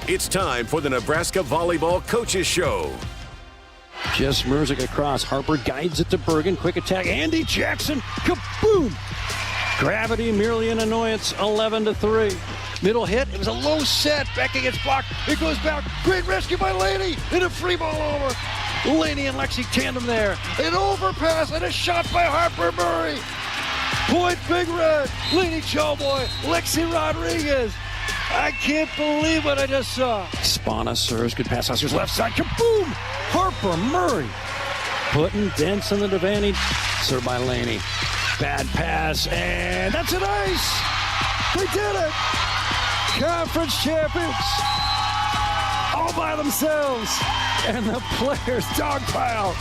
It's time for the Nebraska Volleyball Coaches Show. Jess Merzick across. Harper guides it to Bergen. Quick attack. Andy Jackson. Kaboom! Gravity merely an annoyance. 11-3. Middle hit. It was a low set. Becky gets blocked. It goes back. Great rescue by Laney. And a free ball over. Laney and Lexi tandem there. An overpass and a shot by Harper Murray. Point Big Red. Laney Chowboy. Lexi Rodriguez. I can't believe what I just saw. Spana serves. Good pass. Huskers left side. Kaboom! Harper Murray putting dents in the Devaney. Served by Laney. Bad pass, and that's an ice! They did it! Conference champions! All by themselves! And the players dogpile!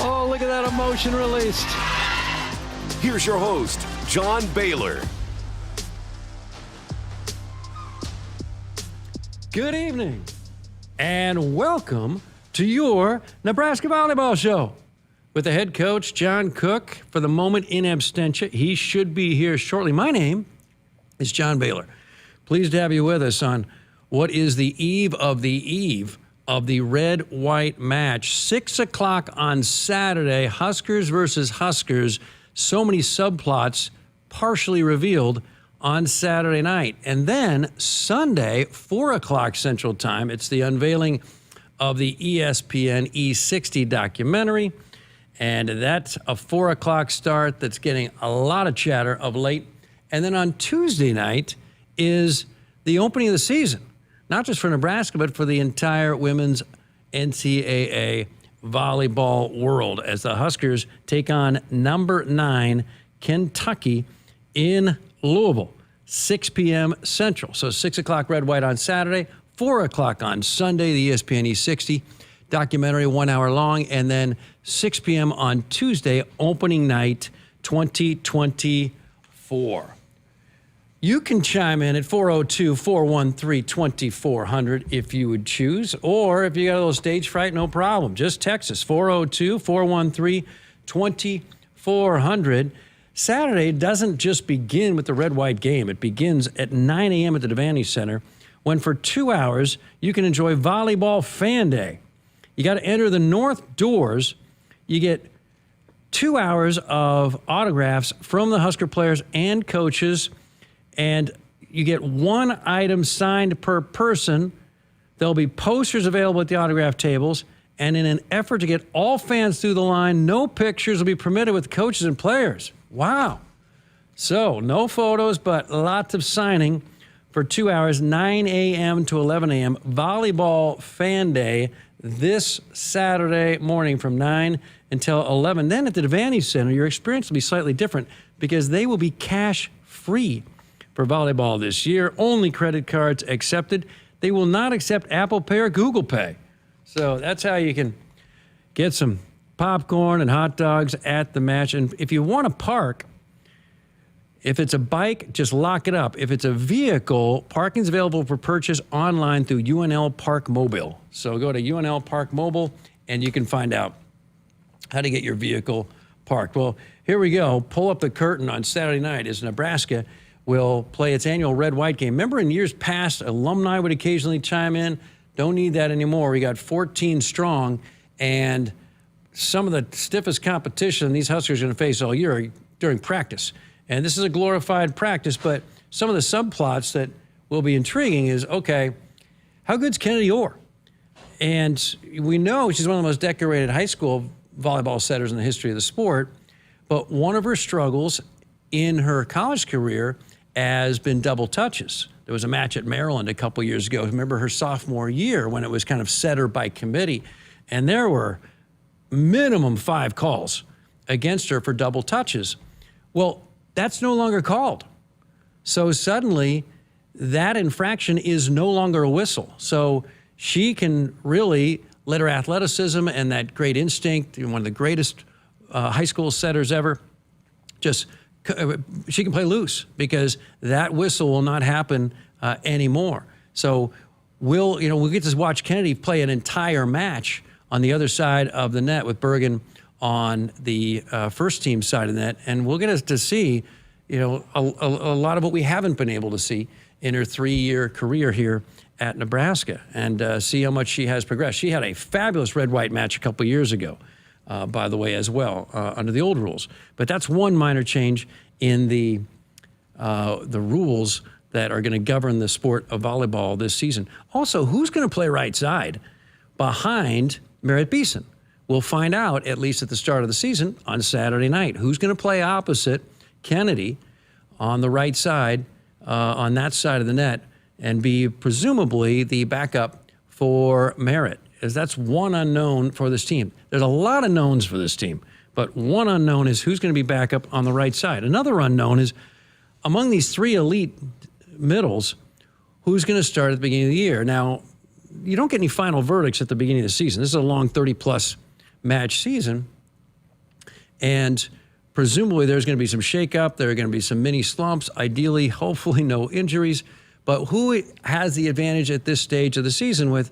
Oh, look at that emotion released. Here's your host, John Baylor. Good evening, and welcome to your Nebraska Volleyball Show with the head coach, John Cook, for the moment in absentia. He should be here shortly. My name is John Baylor. Pleased to have you with us on what is the eve of the red-white match. 6 o'clock on Saturday, Huskers versus Huskers. So many subplots partially revealed on Saturday night. And then Sunday, 4 o'clock Central Time, it's the unveiling of the ESPN E60 documentary. And that's a 4 o'clock start that's getting a lot of chatter of late. And then on Tuesday night is the opening of the season, not just for Nebraska, but for the entire women's NCAA volleyball world as the Huskers take on number 9 Kentucky in Louisville, 6 p.m. Central. So 6 o'clock red-white on Saturday, 4 o'clock on Sunday, the ESPN E60 documentary, 1 hour long, and then 6 p.m. on Tuesday, opening night 2024. You can chime in at 402-413-2400 if you would choose, or if you got a little stage fright, no problem. Just text us, 402-413-2400. Saturday doesn't just begin with the red-white game. It begins at 9 a.m. at the Devaney Center, when for 2 hours you can enjoy Volleyball Fan Day. You got to enter the north doors. You get 2 hours of autographs from the Husker players and coaches, and you get one item signed per person. There'll be posters available at the autograph tables, and in an effort to get all fans through the line, no pictures will be permitted with coaches and players. Wow. So no photos, but lots of signing for 2 hours, 9 a.m. to 11 a.m. Volleyball Fan Day this Saturday morning from 9 until 11. Then at the Devaney Center, your experience will be slightly different because they will be cash-free for volleyball this year. Only credit cards accepted. They will not accept Apple Pay or Google Pay. So that's how you can get some popcorn and hot dogs at the match. And if you want to park, if it's a bike, just lock it up. If it's a vehicle, parking's available for purchase online through UNL Park Mobile. So go to UNL Park Mobile, and you can find out how to get your vehicle parked. Well, here we go. Pull up the curtain on Saturday night as Nebraska will play its annual red-white game. Remember in years past, alumni would occasionally chime in. Don't need that anymore. We got 14 strong, and some of the stiffest competition these Huskers are going to face all year during practice. And this is a glorified practice, but some of the subplots that will be intriguing is, okay, how good's Kennedy Orr? And we know she's one of the most decorated high school volleyball setters in the history of the sport, but one of her struggles in her college career has been double touches. There was a match at Maryland a couple years ago. Remember her sophomore year when it was kind of setter by committee, and there were minimum 5 calls against her for double touches. Well, that's no longer called. So suddenly, that infraction is no longer a whistle. So she can really let her athleticism and that great instinct, one of the greatest high school setters ever, she can play loose because that whistle will not happen anymore. So we'll get to watch Kennedy play an entire match on the other side of the net with Bergen on the first team side of the net, and we'll get to see, a lot of what we haven't been able to see in her 3-year career here at Nebraska and see how much she has progressed. She had a fabulous red-white match a couple years ago, by the way, as well, under the old rules. But that's one minor change in the rules that are going to govern the sport of volleyball this season. Also, who's going to play right side behind Merritt Beeson? We'll find out, at least at the start of the season, on Saturday night. Who's going to play opposite Kennedy on the right side, on that side of the net, and be presumably the backup for Merritt, as that's one unknown for this team. There's a lot of knowns for this team, but one unknown is who's going to be backup on the right side. Another unknown is, among these three elite middles, who's going to start at the beginning of the year. Now, you don't get any final verdicts at the beginning of the season. This is a long 30-plus match season, and presumably there's going to be some shakeup. There are going to be some mini slumps. Ideally, hopefully no injuries. But who has the advantage at this stage of the season with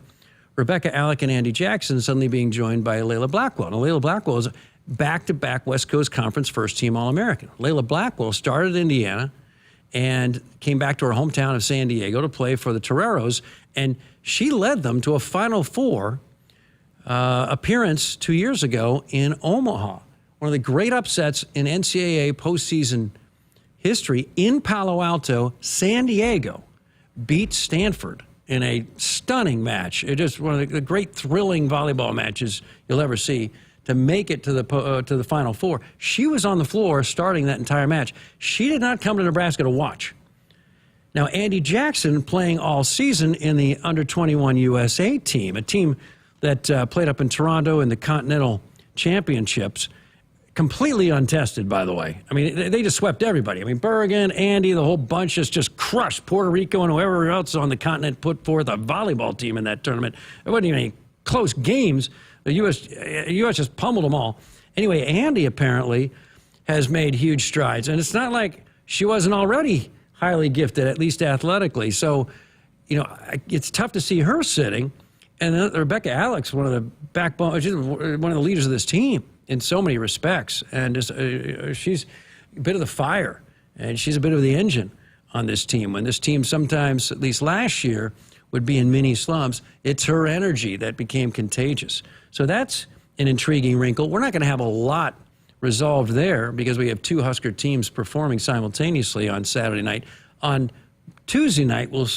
Rebecca Alec and Andy Jackson suddenly being joined by Layla Blackwell? Now, Layla Blackwell is back-to-back West Coast Conference first-team All-American. Layla Blackwell started at Indiana and came back to her hometown of San Diego to play for the Toreros, and she led them to a Final Four appearance 2 years ago in Omaha. One of the great upsets in NCAA postseason history. In Palo Alto, San Diego beat Stanford in a stunning match. It just one of the great thrilling volleyball matches you'll ever see to make it to the Final Four. She was on the floor starting that entire match. She did not come to Nebraska to watch. Now, Andy Jackson playing all season in the under-21 USA team, a team that played up in Toronto in the Continental Championships, completely untested, by the way. I mean, they just swept everybody. I mean, Bergen, Andy, the whole bunch just crushed Puerto Rico and whoever else on the continent put forth a volleyball team in that tournament. There wasn't even any close games. The U.S. just pummeled them all. Anyway, Andy apparently has made huge strides, and it's not like she wasn't already highly gifted, at least athletically. So, you know, it's tough to see her sitting. And then Rebecca Alex, one of the backbone, she's one of the leaders of this team in so many respects, and just, she's a bit of the fire, and she's a bit of the engine on this team. When this team sometimes, at least last year, would be in mini slumps, it's her energy that became contagious. So that's an intriguing wrinkle. We're not going to have a lot resolved there because we have two Husker teams performing simultaneously on Saturday night. On Tuesday night, we'll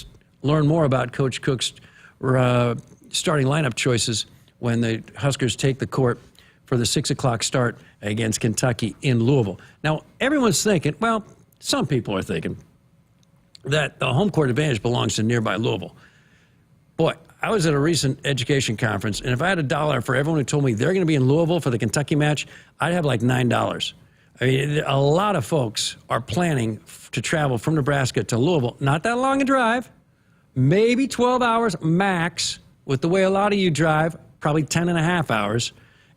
learn more about Coach Cook's starting lineup choices when the Huskers take the court for the 6 o'clock start against Kentucky in Louisville. Now, everyone's thinking, well, some people are thinking that the home court advantage belongs to nearby Louisville. Boy, I was at a recent education conference, and if I had $1 for everyone who told me they're going to be in Louisville for the Kentucky match, I'd have like $9. I mean, a lot of folks are planning to travel from Nebraska to Louisville. Not that long a drive, maybe 12 hours max, with the way a lot of you drive, probably 10 and a half hours.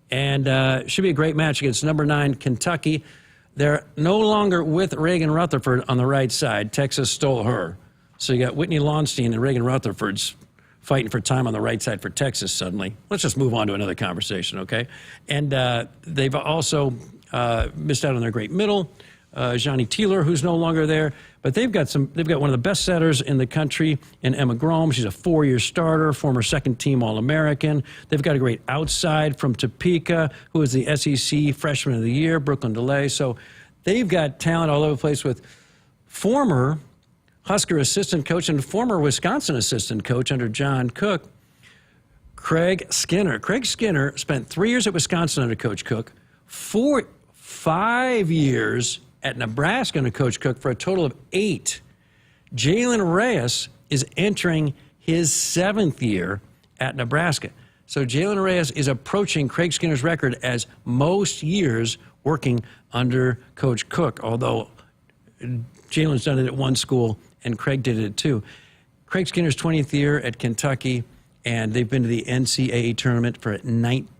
And should be a great match against number 9 Kentucky. They're no longer with Reagan Rutherford on the right side. Texas stole her. So you got Whitney Launstein and Reagan Rutherford's fighting for time on the right side for Texas suddenly. Let's just move on to another conversation, okay? And they've also missed out on their great middle, Johnny Teeler, who's no longer there. But they've got one of the best setters in the country in Emma Grom. She's a 4-year starter, former second-team All-American. They've got a great outside from Topeka, who is the SEC Freshman of the Year, Brooklyn DeLay. So they've got talent all over the place with former Husker assistant coach and former Wisconsin assistant coach under John Cook, Craig Skinner. Craig Skinner spent 3 years at Wisconsin under Coach Cook, 5 years at Nebraska under Coach Cook, for a total of 8. Jalen Reyes is entering his 7th year at Nebraska. So Jalen Reyes is approaching Craig Skinner's record as most years working under Coach Cook, although Jalen's done it at one school and Craig did it too. Craig Skinner's 20th year at Kentucky, and they've been to the NCAA tournament for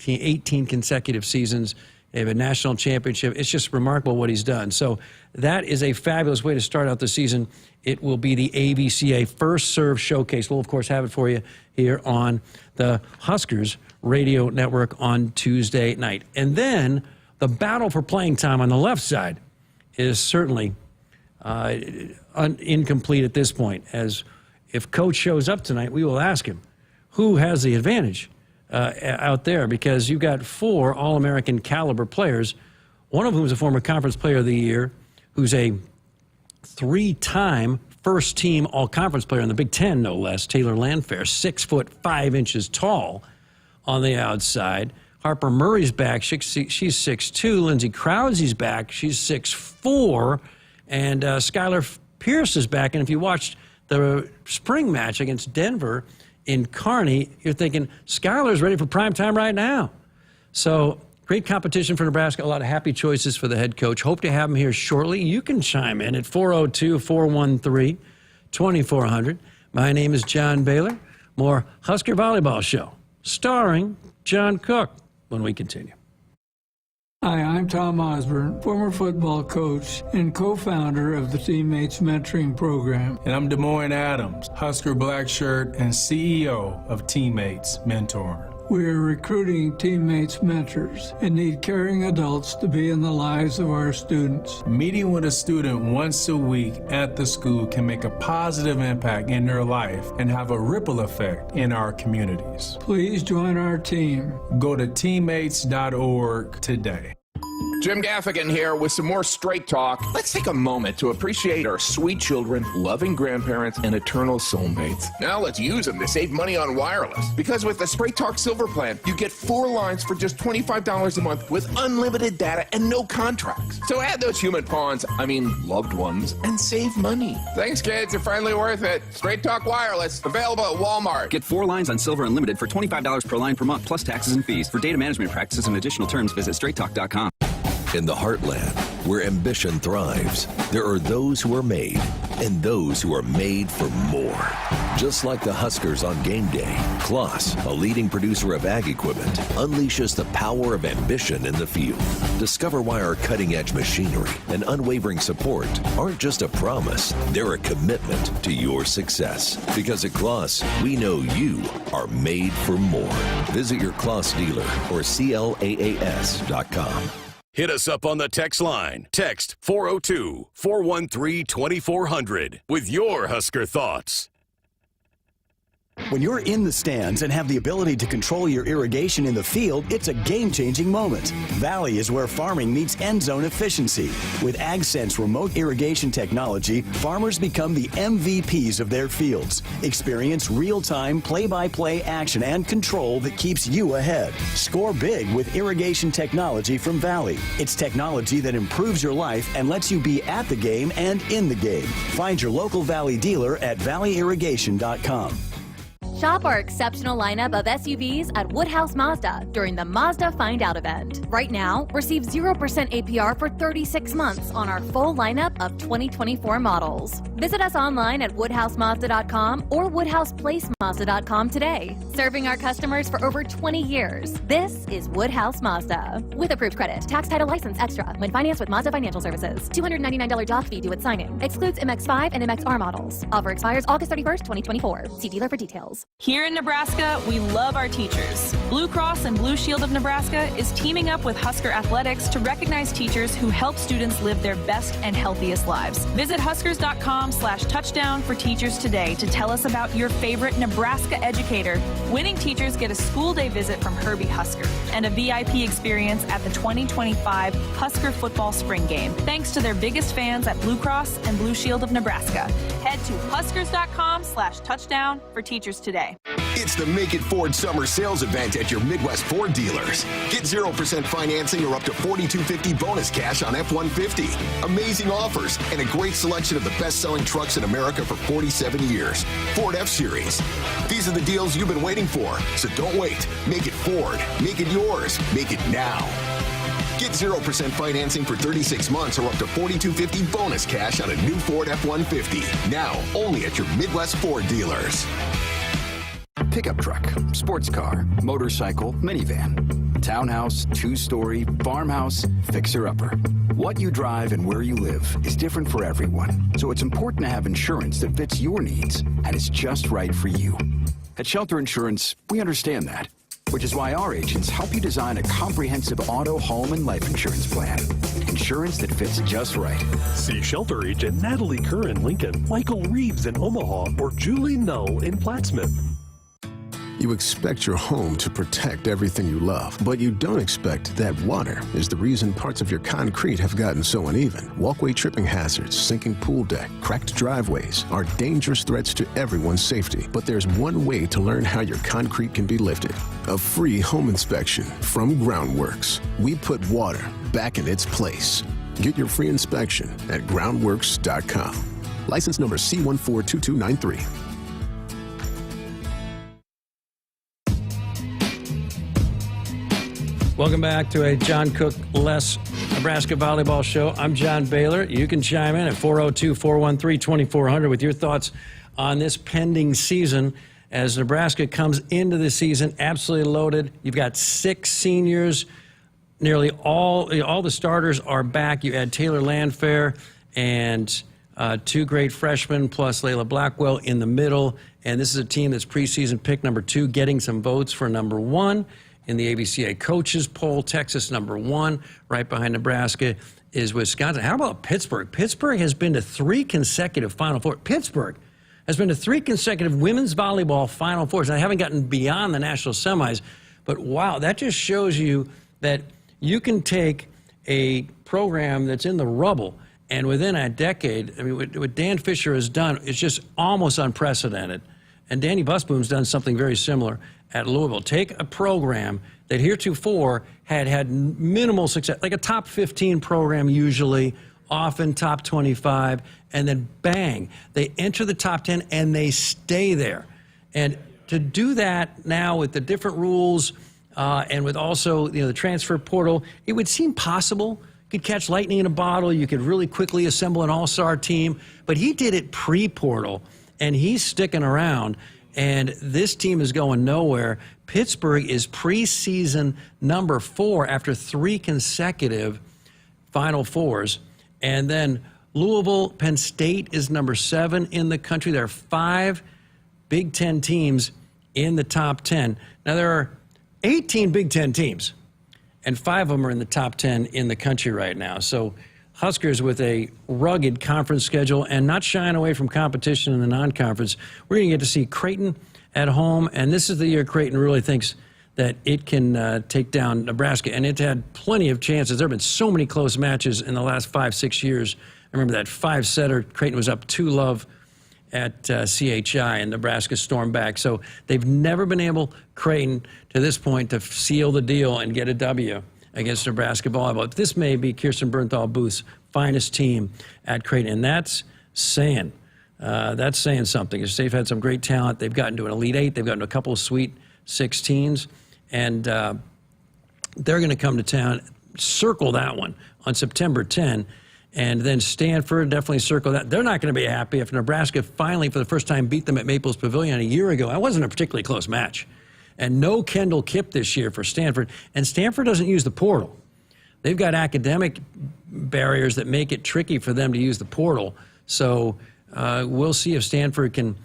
18 consecutive seasons. They have a national championship. It's just remarkable what he's done. So that is a fabulous way to start out the season. It will be the AVCA First Serve Showcase. We'll, of course, have it for you here on the Huskers radio network on Tuesday night. And then the battle for playing time on the left side is certainly incomplete at this point, as if Coach shows up tonight, we will ask him who has the advantage out there, because you've got 4 All-American caliber players, one of whom is a former Conference Player of the Year, who's a 3-time first-team All-Conference player in the Big Ten, no less, Taylor Landfair, 6 foot 5 inches tall on the outside. Harper Murray's back. She's 6'2". Lindsey Krause's back. She's 6'4". And Skylar Pierce is back. And if you watched the spring match against Denver in Kearney, you're thinking, Skylar's ready for prime time right now. So great competition for Nebraska. A lot of happy choices for the head coach. Hope to have him here shortly. You can chime in at 402-413-2400. My name is John Baylor. More Husker Volleyball Show, starring John Cook, when we continue. Hi, I'm Tom Osborne, former football coach and co-founder of the Teammates Mentoring Program. And I'm Des Moines Adams, Husker Black Shirt and CEO of Teammates Mentoring. We are recruiting teammates mentors and need caring adults to be in the lives of our students. Meeting with a student once a week at the school can make a positive impact in their life and have a ripple effect in our communities. Please join our team. Go to teammates.org today. Jim Gaffigan here with some more Straight Talk. Let's take a moment to appreciate our sweet children, loving grandparents, and eternal soulmates. Now let's use them to save money on wireless. Because with the Straight Talk Silver Plan, you get 4 lines for just $25 a month with unlimited data and no contracts. So add those human pawns, loved ones, and save money. Thanks, kids. You're finally worth it. Straight Talk Wireless, available at Walmart. Get 4 lines on Silver Unlimited for $25 per line per month, plus taxes and fees. For data management practices and additional terms, visit straighttalk.com. In the heartland, where ambition thrives, there are those who are made and those who are made for more. Just like the Huskers on game day, Kloss, a leading producer of ag equipment, unleashes the power of ambition in the field. Discover why our cutting-edge machinery and unwavering support aren't just a promise, they're a commitment to your success. Because at Kloss, we know you are made for more. Visit your Kloss dealer or CLAAS.com. Hit us up on the text line. Text 402-413-2400 with your Husker thoughts. When you're in the stands and have the ability to control your irrigation in the field, it's a game-changing moment. Valley is where farming meets end zone efficiency. With AgSense remote irrigation technology, farmers become the MVPs of their fields. Experience real-time, play-by-play action and control that keeps you ahead. Score big with irrigation technology from Valley. It's technology that improves your life and lets you be at the game and in the game. Find your local Valley dealer at valleyirrigation.com. Shop our exceptional lineup of SUVs at Woodhouse Mazda during the Mazda Find Out event. Right now, receive 0% APR for 36 months on our full lineup of 2024 models. Visit us online at woodhousemazda.com or woodhouseplacemazda.com today. Serving our customers for over 20 years. This is Woodhouse Mazda. With approved credit, tax title license extra when financed with Mazda Financial Services. $299 doc fee due at signing. Excludes MX-5 and MX-R models. Offer expires August 31st, 2024. See dealer for details. Here in Nebraska, we love our teachers. Blue Cross and Blue Shield of Nebraska is teaming up with Husker Athletics to recognize teachers who help students live their best and healthiest lives. Visit huskers.com/touchdown for teachers today to tell us about your favorite Nebraska educator. Winning teachers get a school day visit from Herbie Husker and a VIP experience at the 2025 Husker football spring game. Thanks to their biggest fans at Blue Cross and Blue Shield of Nebraska. Head to huskers.com/touchdown for teachers today. It's the Make It Ford Summer Sales Event at your Midwest Ford dealers. Get 0% financing or up to $4,250 bonus cash on F-150. Amazing offers and a great selection of the best-selling trucks in America for 47 years. Ford F-Series. These are the deals you've been waiting for. So don't wait. Make it Ford. Make it yours. Make it now. Get 0% financing for 36 months or up to $4,250 bonus cash on a new Ford F-150. Now, only at your Midwest Ford dealers. Pickup truck, sports car, motorcycle, minivan, townhouse, 2-story, farmhouse, fixer-upper. What you drive and where you live is different for everyone, so it's important to have insurance that fits your needs and is just right for you. At Shelter Insurance, we understand that. which is why our agents help you design a comprehensive auto, home, and life insurance plan. Insurance that fits just right. See shelter agent Natalie Kerr in Lincoln, Michael Reeves in Omaha, or Julie Null in Plattsmouth. You expect your home to protect everything you love, but you don't expect that water is the reason parts of your concrete have gotten so uneven. Walkway tripping hazards, sinking pool deck, cracked driveways are dangerous threats to everyone's safety. But there's one way to learn how your concrete can be lifted. A free home inspection from Groundworks. We put water back in its place. Get your free inspection at groundworks.com. License number C142293. Welcome back to a John Cook Less Nebraska Volleyball Show. I'm John Baylor. You can chime in at 402-413-2400 with your thoughts on this pending season as Nebraska comes into the season absolutely loaded. You've got 6 seniors. Nearly all the starters are back. You add Taylor Landfair and 2 great freshmen plus Layla Blackwell in the middle. And this is a team that's preseason pick number 2, getting some votes for number 1. In the ABCA coaches poll, Texas number 1, right behind Nebraska is Wisconsin. How about Pittsburgh? Pittsburgh has been to 3 consecutive Final Four. Pittsburgh has been to 3 consecutive women's volleyball Final Fours. I haven't gotten beyond the national semis, but wow, that just shows you that you can take a program that's in the rubble, and within a decade, I mean, what Dan Fisher has done is just almost unprecedented. And Danny Busboom's done something very similar at Louisville. Take a program that heretofore had minimal success, like a top 15 program usually, often top 25, and then bang, they enter the top 10 and they stay there. And to do that now with the different rules and with also the transfer portal, it would seem possible. You could catch lightning in a bottle. You could really quickly assemble an all-star team. But he did it pre-portal, and he's sticking around. And this team is going nowhere. Pittsburgh is preseason number 4 after 3 consecutive Final Fours. And then Louisville, Penn State is number 7 in the country. There are 5 Big Ten teams in the top 10. Now, there are 18 Big Ten teams, and 5 of them are in the top 10 in the country right now. So Huskers with a rugged conference schedule and not shying away from competition in the non-conference. We're going to get to see Creighton at home, and this is the year Creighton really thinks that it can take down Nebraska, and it had plenty of chances. There have been so many close matches in the last 5-6 years. I remember that 5-setter. Creighton was up 2-love at CHI, and Nebraska stormed back. So they've never been able, Creighton, to this point, to seal the deal and get a W against Nebraska volleyball. This may be Kirsten Bernthal Booth's finest team at Creighton, and that's saying something. They've had some great talent. They've gotten to an Elite 8. They've gotten to a couple of Sweet 16s, and they're going to come to town, circle that one on September 10, and then Stanford, definitely circle that. They're not going to be happy if Nebraska finally, for the first time, beat them at Maples Pavilion a year ago. That wasn't a particularly close match. And no Kendall Kipp this year for Stanford. And Stanford doesn't use the portal. They've got academic barriers that make it tricky for them to use the portal. So we'll see if Stanford can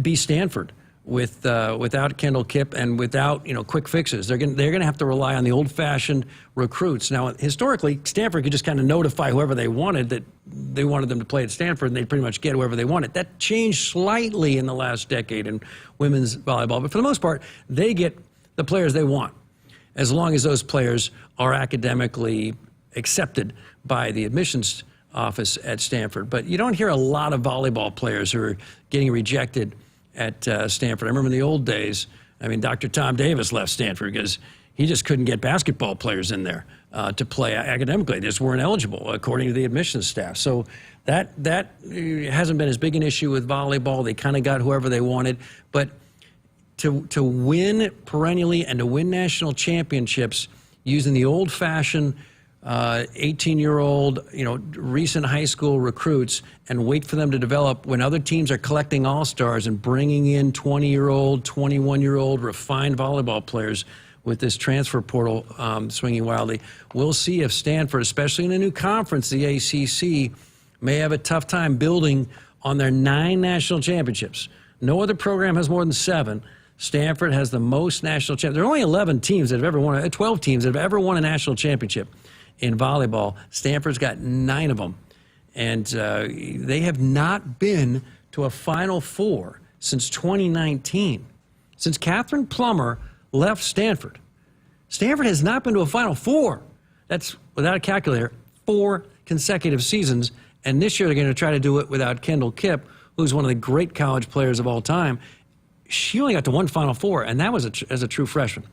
be Stanford without Kendall Kipp and without quick fixes. They're going to have to rely on the old-fashioned recruits. Now, historically, Stanford could just kind of notify whoever they wanted that they wanted them to play at Stanford, and they'd pretty much get whoever they wanted. That changed slightly in the last decade in women's volleyball, but for the most part, they get the players they want, as long as those players are academically accepted by the admissions office at Stanford. But you don't hear a lot of volleyball players who are getting rejected at Stanford. I remember in the old days, Dr. Tom Davis left Stanford because he just couldn't get basketball players in there to play academically. They just weren't eligible, according to the admissions staff. So that hasn't been as big an issue with volleyball. They kind of got whoever they wanted. But to win perennially and to win national championships using the old-fashioned 18-year-old, recent high school recruits and wait for them to develop when other teams are collecting all-stars and bringing in 20-year-old, 21-year-old refined volleyball players with this transfer portal swinging wildly. We'll see if Stanford, especially in a new conference, the ACC, may have a tough time building on their 9 national championships. No other program has more than 7. Stanford has the most national championships. There are only 11 teams that have ever won, 12 teams that have ever won a national championship in volleyball. Stanford's got 9 of them. And they have not been to a Final Four since 2019. Since Catherine Plummer left Stanford. Stanford has not been to a Final Four. That's, without a calculator, 4 consecutive seasons. And this year they're going to try to do it without Kendall Kipp, who's one of the great college players of all time. She only got to 1 Final Four, and that was as a true freshman.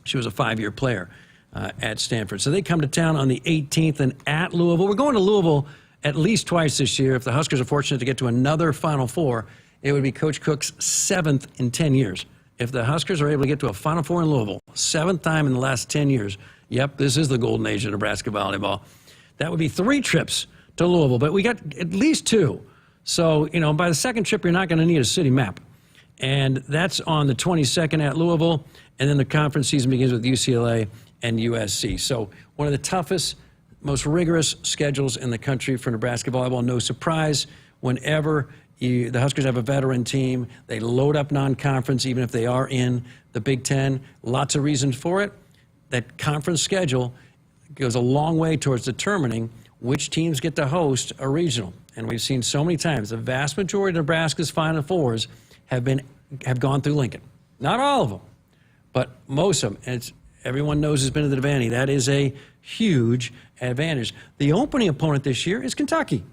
She was a 5-year player at Stanford. So they come to town on the 18th and at Louisville. We're going to Louisville at least twice this year. If the Huskers are fortunate to get to another Final Four, it would be Coach Cook's 7th in 10 years. If the Huskers are able to get to a Final Four in Louisville, 7th time in the last 10 years, yep, this is the golden age of Nebraska volleyball. That would be 3 trips to Louisville, but we got at least 2. So, by the second trip, you're not going to need a city map. And that's on the 22nd at Louisville, and then the conference season begins with UCLA and USC. So one of the toughest, most rigorous schedules in the country for Nebraska volleyball. No surprise, whenever the Huskers have a veteran team, they load up non-conference, even if they are in the Big Ten. Lots of reasons for it. That conference schedule goes a long way towards determining which teams get to host a regional. And we've seen so many times, the vast majority of Nebraska's Final Fours have gone through Lincoln. Not all of them, but most of them. And everyone knows it's been to the Devaney. That is a huge advantage. The opening opponent this year is Kentucky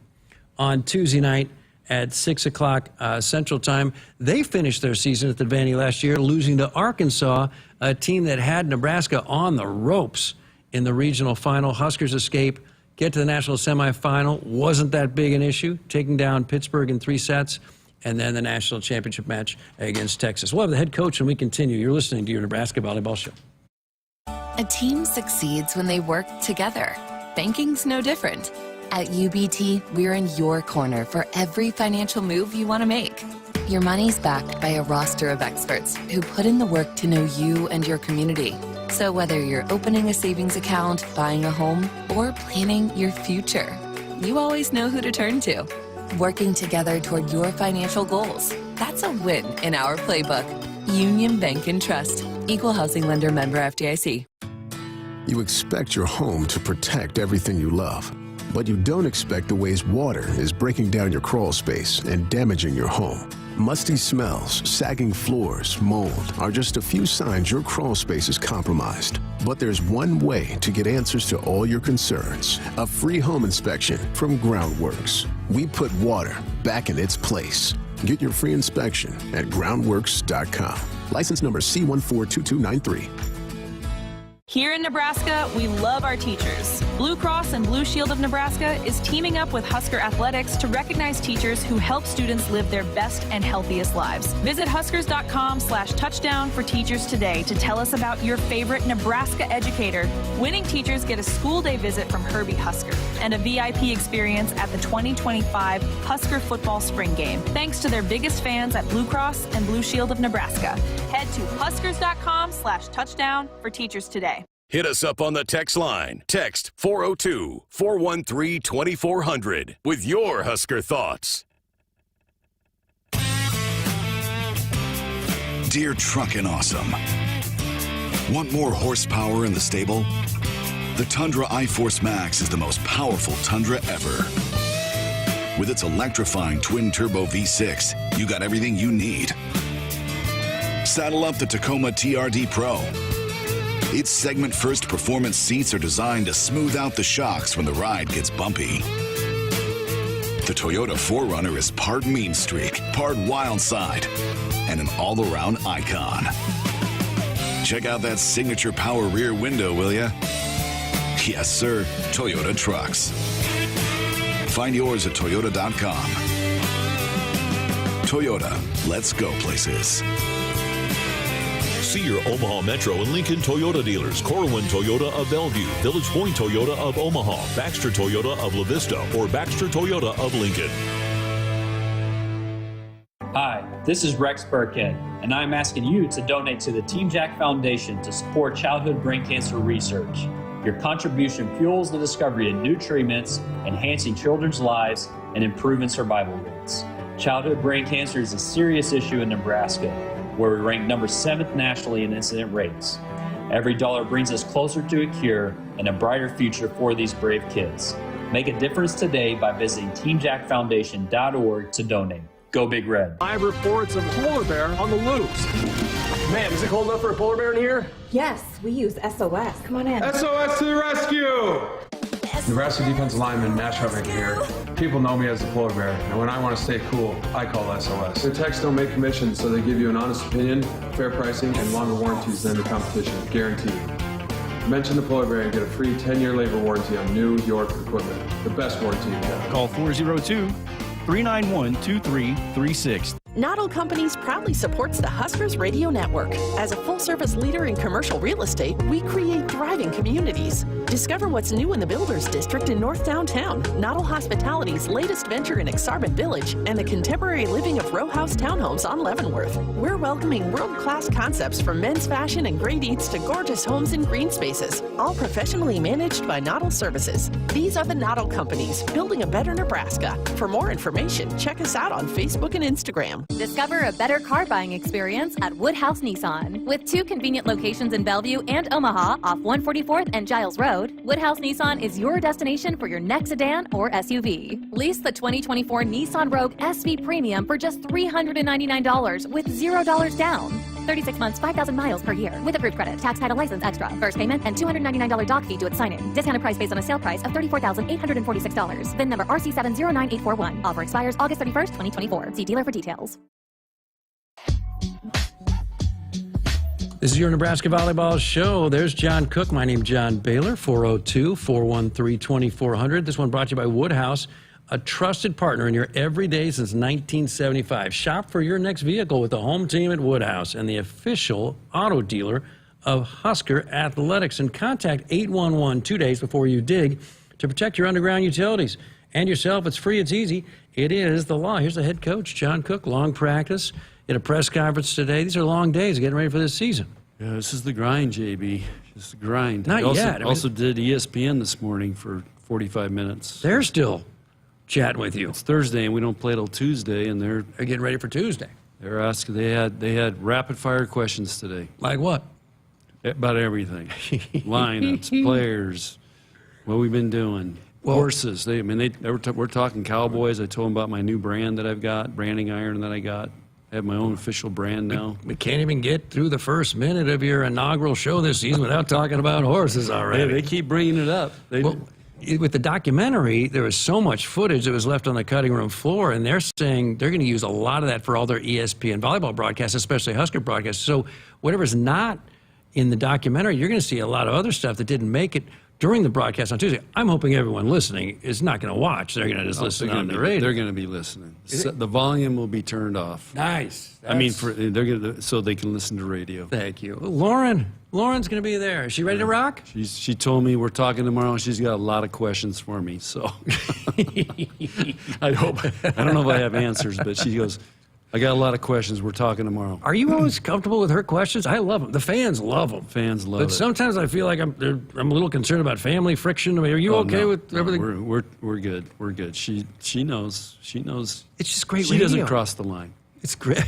on Tuesday night at 6 o'clock Central Time. They finished their season at the Devaney last year, losing to Arkansas, a team that had Nebraska on the ropes in the regional final. Huskers escape, get to the national semifinal. Wasn't that big an issue, taking down Pittsburgh in 3 sets. And then the national championship match against Texas. We'll have the head coach when we continue. You're listening to your Nebraska Volleyball Show. A team succeeds when they work together. Banking's no different. At UBT, we're in your corner for every financial move you want to make. Your money's backed by a roster of experts who put in the work to know you and your community. So whether you're opening a savings account, buying a home, or planning your future, you always know who to turn to. Working together toward your financial goals. That's a win in our playbook. Union Bank and Trust. Equal housing lender, member FDIC. You expect your home to protect everything you love, but you don't expect the ways water is breaking down your crawl space and damaging your home. Musty smells, sagging floors, mold are just a few signs your crawl space is compromised. But there's one way to get answers to all your concerns. A free home inspection from Groundworks. We put water back in its place. Get your free inspection at groundworks.com. License number C142293. Here in Nebraska, we love our teachers. Blue Cross and Blue Shield of Nebraska is teaming up with Husker Athletics to recognize teachers who help students live their best and healthiest lives. Visit huskers.com/touchdown for teachers today to tell us about your favorite Nebraska educator. Winning teachers get a school day visit from Herbie Husker and a VIP experience at the 2025 Husker football spring game, thanks to their biggest fans at Blue Cross and Blue Shield of Nebraska. Head to huskers.com/touchdown for teachers today. Hit us up on the text line. Text 402-413-2400 with your Husker thoughts. Dear Truckin' Awesome. Want more horsepower in the stable? The Tundra iForce Max is the most powerful Tundra ever. With its electrifying twin-turbo V6, you got everything you need. Saddle up the Tacoma TRD Pro. Its segment-first performance seats are designed to smooth out the shocks when the ride gets bumpy. The Toyota 4Runner is part mean streak, part wild side, and an all-around icon. Check out that signature power rear window, will ya? Yes, sir, Toyota trucks. Find yours at Toyota.com. Toyota, let's go places. See your Omaha Metro and Lincoln Toyota dealers. Corwin Toyota of Bellevue, Village Point Toyota of Omaha, Baxter Toyota of La Vista, or Baxter Toyota of Lincoln. Hi, this is Rex Burkhead, and I'm asking you to donate to the Team Jack Foundation to support childhood brain cancer research. Your contribution fuels the discovery of new treatments, enhancing children's lives and improving survival rates. Childhood brain cancer is a serious issue in Nebraska. where we rank number 7th nationally in incident rates. Every dollar brings us closer to a cure and a brighter future for these brave kids. Make a difference today by visiting teamjackfoundation.org to donate. Go Big Red. Live reports of polar bear on the loose. Man, is it cold enough for a polar bear in here? Yes, we use SOS. Come on in. SOS to the rescue! Nebraska defensive lineman Matt Sharpe here. People know me as the polar bear, and when I want to stay cool, I call SOS. Their techs don't make commissions, so they give you an honest opinion, fair pricing, and longer warranties than the competition, guaranteed. Mention the polar bear and get a free 10-year labor warranty on new York equipment. The best warranty you get. Call 402-391-2336. Noddle Companies proudly supports the Huskers Radio Network. As a full-service leader in commercial real estate, we create thriving communities. Discover what's new in the Builders District in North Downtown, Noddle Hospitality's latest venture in Aksarben Village, and the contemporary living of row house townhomes on Leavenworth. We're welcoming world-class concepts from men's fashion and great eats to gorgeous homes and green spaces, all professionally managed by Noddle Services. These are the Noddle Companies, building a better Nebraska. For more information, check us out on Facebook and Instagram. Discover a better car buying experience at Woodhouse Nissan. With 2 convenient locations in Bellevue and Omaha off 144th and Giles Road, Woodhouse Nissan is your destination for your next sedan or SUV. Lease the 2024 Nissan Rogue SV Premium for just $399 with $0 down. 36 months, 5,000 miles per year with approved credit, tax, title, license extra, first payment, and $299 doc fee to its signing. Discounted price based on a sale price of $34,846. VIN number RC709841. Offer expires August 31st, 2024. See dealer for details. This is your Nebraska Volleyball Show. There's John Cook. My name's John Baylor, 402-413-2400. This one brought to you by Woodhouse, a trusted partner in your everyday since 1975. Shop for your next vehicle with the home team at Woodhouse and the official auto dealer of Husker Athletics. And contact 811 2 days before you dig to protect your underground utilities and yourself. It's free, it's easy. It is the law. Here's the head coach, John Cook. Long practice at a press conference today. These are long days getting ready for this season. Yeah, this is the grind, JB. This is the grind. Not yet. Also did ESPN this morning for 45 minutes. They're still chatting with you. It's Thursday, and we don't play till Tuesday, and they're getting ready for Tuesday. They're asking. They had rapid fire questions today. Like what? About everything. Lineups, players, what we've been doing, horses. We're talking Cowboys. I told them about my new brand that I've got, branding iron that I got. I have my own official brand now. We can't even get through the first minute of your inaugural show this season without talking about horses already. They keep bringing it up. With the documentary, there was so much footage that was left on the cutting room floor, and they're saying they're going to use a lot of that for all their ESPN volleyball broadcasts, especially Husker broadcasts. So whatever's not in the documentary, you're going to see a lot of other stuff that didn't make it during the broadcast on Tuesday. I'm hoping everyone listening is not going to watch. They're going to just listen on the radio. They're going to be listening. The volume will be turned off. Nice. They're going to, so they can listen to radio. Thank you. Lauren's going to be there. Is she ready to rock? She told me we're talking tomorrow, and she's got a lot of questions for me. So I don't know if I have answers, but she goes, I got a lot of questions. We're talking tomorrow. Are you always comfortable with her questions? I love them. The fans love them. Fans love it. But sometimes I feel like I'm a little concerned about family friction. Are you okay with everything? We're good. We're good. She knows. She knows. It's just great radio. She doesn't cross the line. It's great.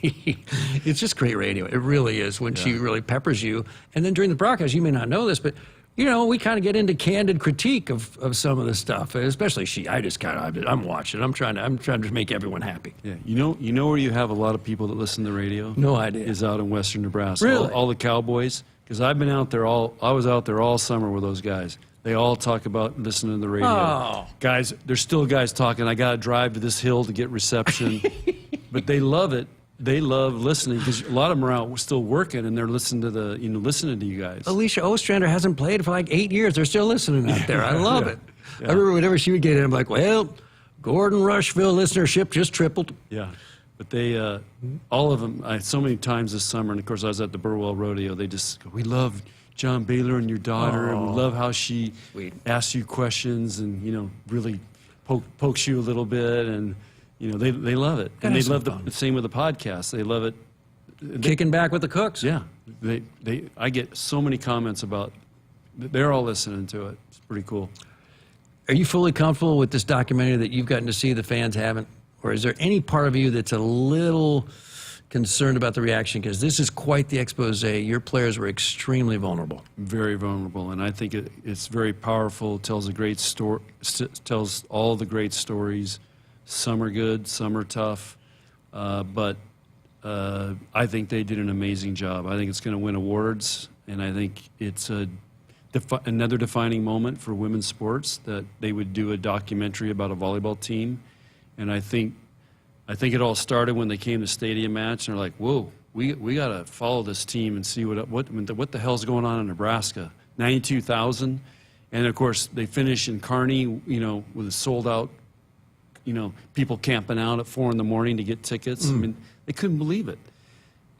It's just great radio. It really is when she really peppers you. And then during the broadcast, you may not know this, but we kind of get into candid critique of some of the stuff, especially she. I'm watching. I'm trying to make everyone happy. Yeah, you know where you have a lot of people that listen to radio? No idea. Is out in western Nebraska. Really? All the Cowboys, because I've been out there I was out there all summer with those guys. They all talk about listening to the radio. Oh. Guys, there's still guys talking, I got to drive to this hill to get reception. But they love it. They love listening because a lot of them are out still working and they're listening to listening to you guys. Alicia Ostrander hasn't played for like 8 years. They're still listening out there. I love it. Yeah. I remember whenever she would get in, I'm like, well, Gordon Rushville listenership just tripled. Yeah. But they, all of them, so many times this summer, and of course I was at the Burwell Rodeo, they just go, we love John Baylor and your daughter, and we love how she asks you questions and, really pokes you a little bit, and, they love it. And they love the same with the podcast. They love it. Kicking back with the Cooks. Yeah. I get so many comments about, they're all listening to it. It's pretty cool. Are you fully comfortable with this documentary that you've gotten to see the fans haven't? Or is there any part of you that's a little, concerned about the reaction because this is quite the expose. Your players were extremely vulnerable. Very vulnerable, and I think it's very powerful. Tells a great story. Tells all the great stories. Some are good, some are tough, but I think they did an amazing job. I think it's going to win awards, and I think it's another defining moment for women's sports that they would do a documentary about a volleyball team, and I think it all started when they came to stadium match, and they're like, "Whoa, we got to follow this team and see what the hell's going on in Nebraska." 92,000, and of course they finish in Kearney, with a sold out, people camping out at 4 a.m. to get tickets. I mean, they couldn't believe it,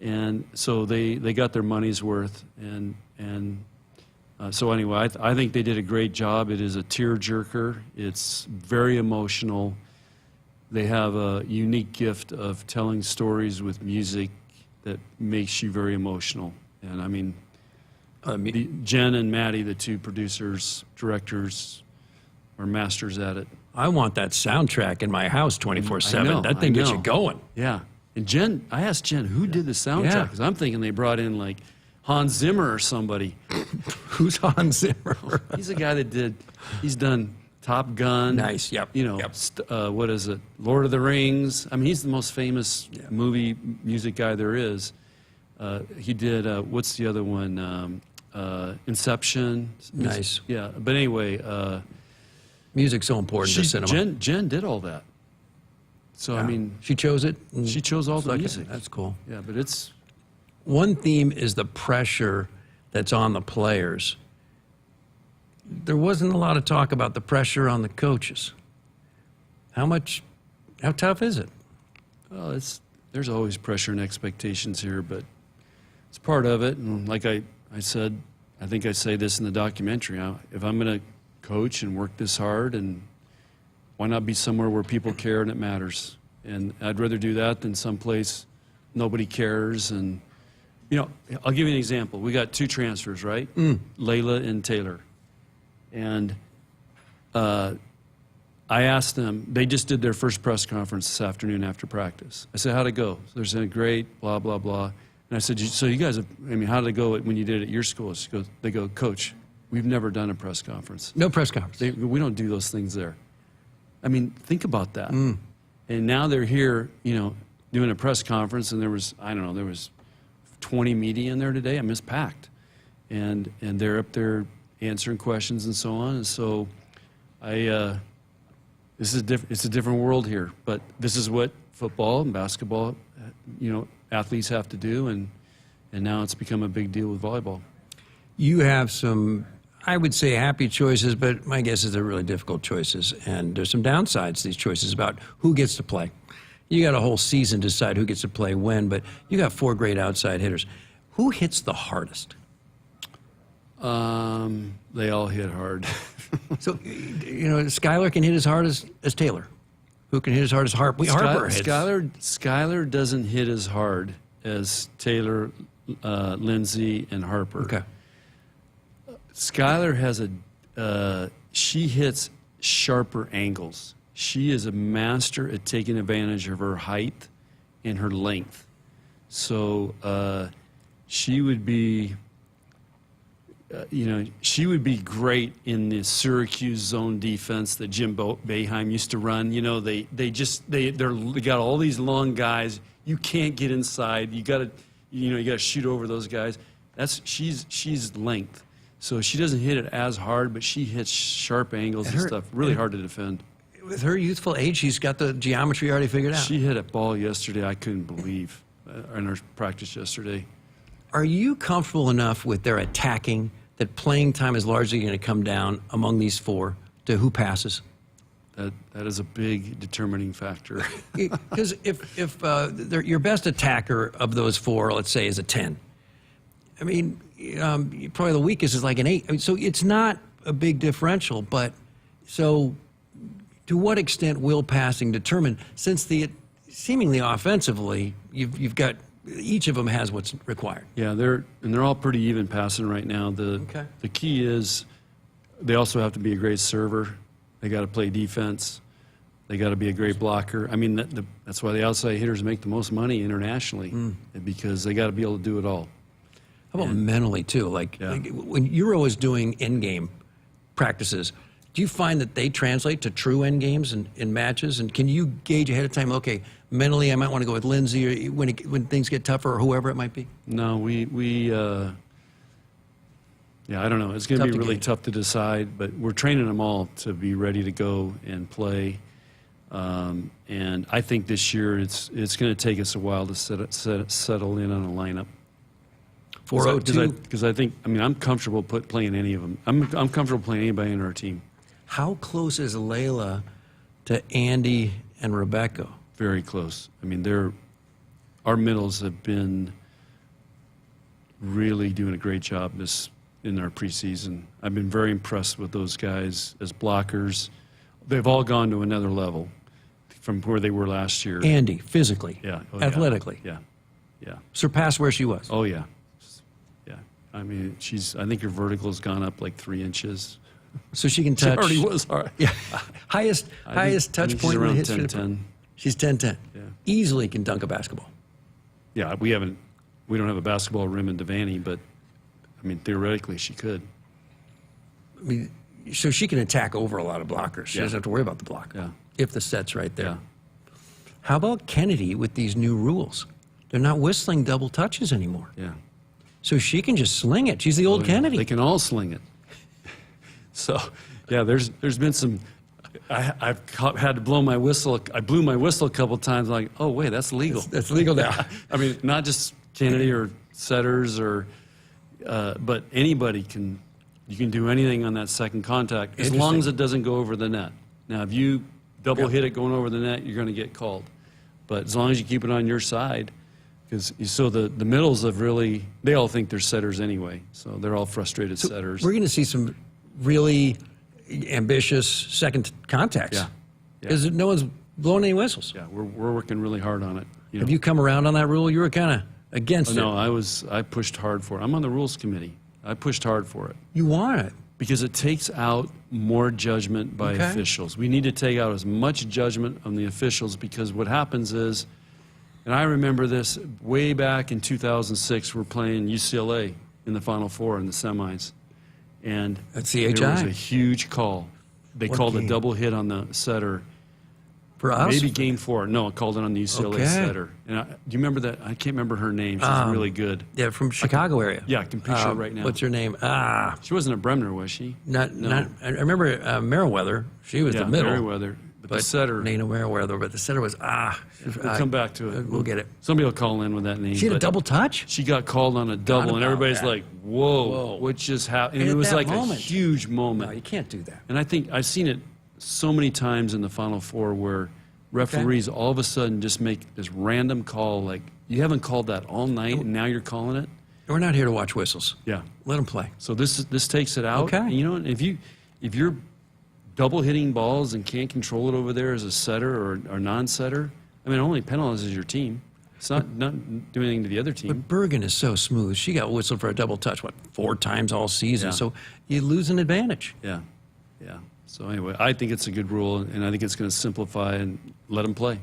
and so they got their money's worth, and so anyway, I think they did a great job. It is a tearjerker. It's very emotional. They have a unique gift of telling stories with music that makes you very emotional. And I mean, Jen and Maddie, the two producers, directors, are masters at it. I want that soundtrack in my house 24/7. That thing gets you going. Yeah. And Jen, I asked Jen, who did the soundtrack? Because I'm thinking they brought in like Hans Zimmer or somebody. Who's Hans Zimmer? He's a guy he's done Top Gun. Nice, yep. What is it? Lord of the Rings. I mean, he's the most famous movie music guy there is. He did, what's the other one? Inception. Nice. Yeah, but anyway. Music's so important to cinema. Jen did all that. So, I mean. She chose it? She chose all the music. That's cool. Yeah, but it's. One theme is the pressure that's on the players. There wasn't a lot of talk about the pressure on the coaches. How tough is it? Well, there's always pressure and expectations here, but it's part of it. And like I said, I think I say this in the documentary, if I'm going to coach and work this hard, and why not be somewhere where people care and it matters? And I'd rather do that than someplace nobody cares. And, I'll give you an example. We got 2 transfers, right? Layla and Taylor. And I asked them, they just did their first press conference this afternoon after practice. I said, how'd it go? They're saying, great, blah, blah, blah. And I said, so you guys, how did it go when you did it at your school? They go, Coach, we've never done a press conference. No press conference. We don't do those things there. I mean, think about that. And now they're here, doing a press conference, and there was 20 media in there today. I mean, it's packed. And they're up there answering questions and so on. And so it's a different world here, but this is what football and basketball, athletes have to do, and now it's become a big deal with volleyball. You have some, I would say, happy choices, but my guess is they're really difficult choices, and there's some downsides to these choices about who gets to play. You got a whole season to decide who gets to play when, but you got 4 great outside hitters. Who hits the hardest? They all hit hard. So, Skylar can hit as hard as Taylor. Who can hit as hard as Harper? Harper hits. Skylar doesn't hit as hard as Taylor, Lindsay, and Harper. Okay. Skylar has she hits sharper angles. She is a master at taking advantage of her height and her length. So she would be, she would be great in the Syracuse zone defense that Jim Boeheim used to run. They got all these long guys. You can't get inside. You got to shoot over those guys. She's length. So she doesn't hit it as hard, but she hits sharp angles and stuff. Really hard to defend. With her youthful age, she's got the geometry already figured out. She hit a ball yesterday I couldn't believe in her practice yesterday. Are you comfortable enough with their attacking that playing time is largely going to come down among these 4 to who passes? That is a big determining factor. Because if your best attacker of those 4, let's say, is a 10, I mean, probably the weakest is like an 8. I mean, so it's not a big differential, but so to what extent will passing determine, since seemingly offensively, you've got each of them has what's required. Yeah, they're all pretty even passing right now. The key is they also have to be a great server. They got to play defense. They got to be a great blocker. I mean, that's why the outside hitters make the most money internationally, because they got to be able to do it all. How about mentally, too? Like when you're always doing end-game practices, do you find that they translate to true end games in matches? And can you gauge ahead of time, okay, mentally I might want to go with Lindsay or when things get tougher or whoever it might be? No, I don't know. It's going to be really tough to decide, but we're training them all to be ready to go and play. And I think this year it's going to take us a while to settle in on a lineup. 402. Because I think, I mean, I'm comfortable playing any of them. I'm comfortable playing anybody in our team. How close is Layla to Andy and Rebecca? Very close. I mean, our middles have been really doing a great job in our preseason. I've been very impressed with those guys as blockers. They've all gone to another level from where they were last year. Andy, physically, athletically, yeah. surpassed where she was. Oh yeah. I mean, I think her vertical has gone up like 3 inches. So she can touch. She already was hard. Yeah, highest touch point in the history. She's around 10-10. She's 10-10. Yeah. Easily can dunk a basketball. Yeah, we don't have a basketball rim in Devaney, but I mean, theoretically, she could. I mean, so she can attack over a lot of blockers. She doesn't have to worry about the block. Yeah. If the set's right there. Yeah. How about Kennedy with these new rules? They're not whistling double touches anymore. Yeah. So she can just sling it. She's the old Kennedy. They can all sling it. So, yeah, there's been some. I've had to blow my whistle. I blew my whistle a couple times. Like, oh wait, that's legal. That's legal now. I mean, not just Kennedy or setters but anybody can. You can do anything on that second contact as long as it doesn't go over the net. Now, if you double hit it going over the net, you're going to get called. But as long as you keep it on your side, because the middles have really, they all think they're setters anyway, so they're all frustrated setters. We're going to see some really ambitious second contacts. Yeah. Because no one's blowing any whistles. Yeah, we're working really hard on it. Have you come around on that rule? You were kind of against it. No, I pushed hard for it. I'm on the rules committee. I pushed hard for it. You want it? Because it takes out more judgment by officials. We need to take out as much judgment on the officials, because what happens is, and I remember this way back in 2006, we're playing UCLA in the Final Four in the semis. And that's there was a huge call. They called a double hit on the setter. For us? Maybe game 4. No, I called it on the UCLA setter. And do you remember that? I can't remember her name. She's really good. Yeah, from Chicago area. Yeah, I can picture her right now. What's her name? She wasn't a Bremner, was she? Not. I remember Merriweather. She was the middle. Merriweather. But the setter. Nina Merriweather, but the setter was We'll come back to it. We'll get it. Somebody will call in with that name. She had a double touch? She got called on a double, and everybody's like, whoa, what just happened? And it was like a huge moment. No, you can't do that. And I think I've seen it so many times in the Final Four where referees all of a sudden just make this random call, like, you haven't called that all night, and now you're calling it? We're not here to watch whistles. Yeah. Let them play. So this takes it out. Okay. And you know, if you're double hitting balls and can't control it over there as a setter or non-setter, I mean, it only penalizes your team. It's not doing anything to the other team. But Bergen is so smooth. She got whistled for a double touch, 4 times all season? Yeah. So you lose an advantage. Yeah. So anyway, I think it's a good rule, and I think it's going to simplify and let them play.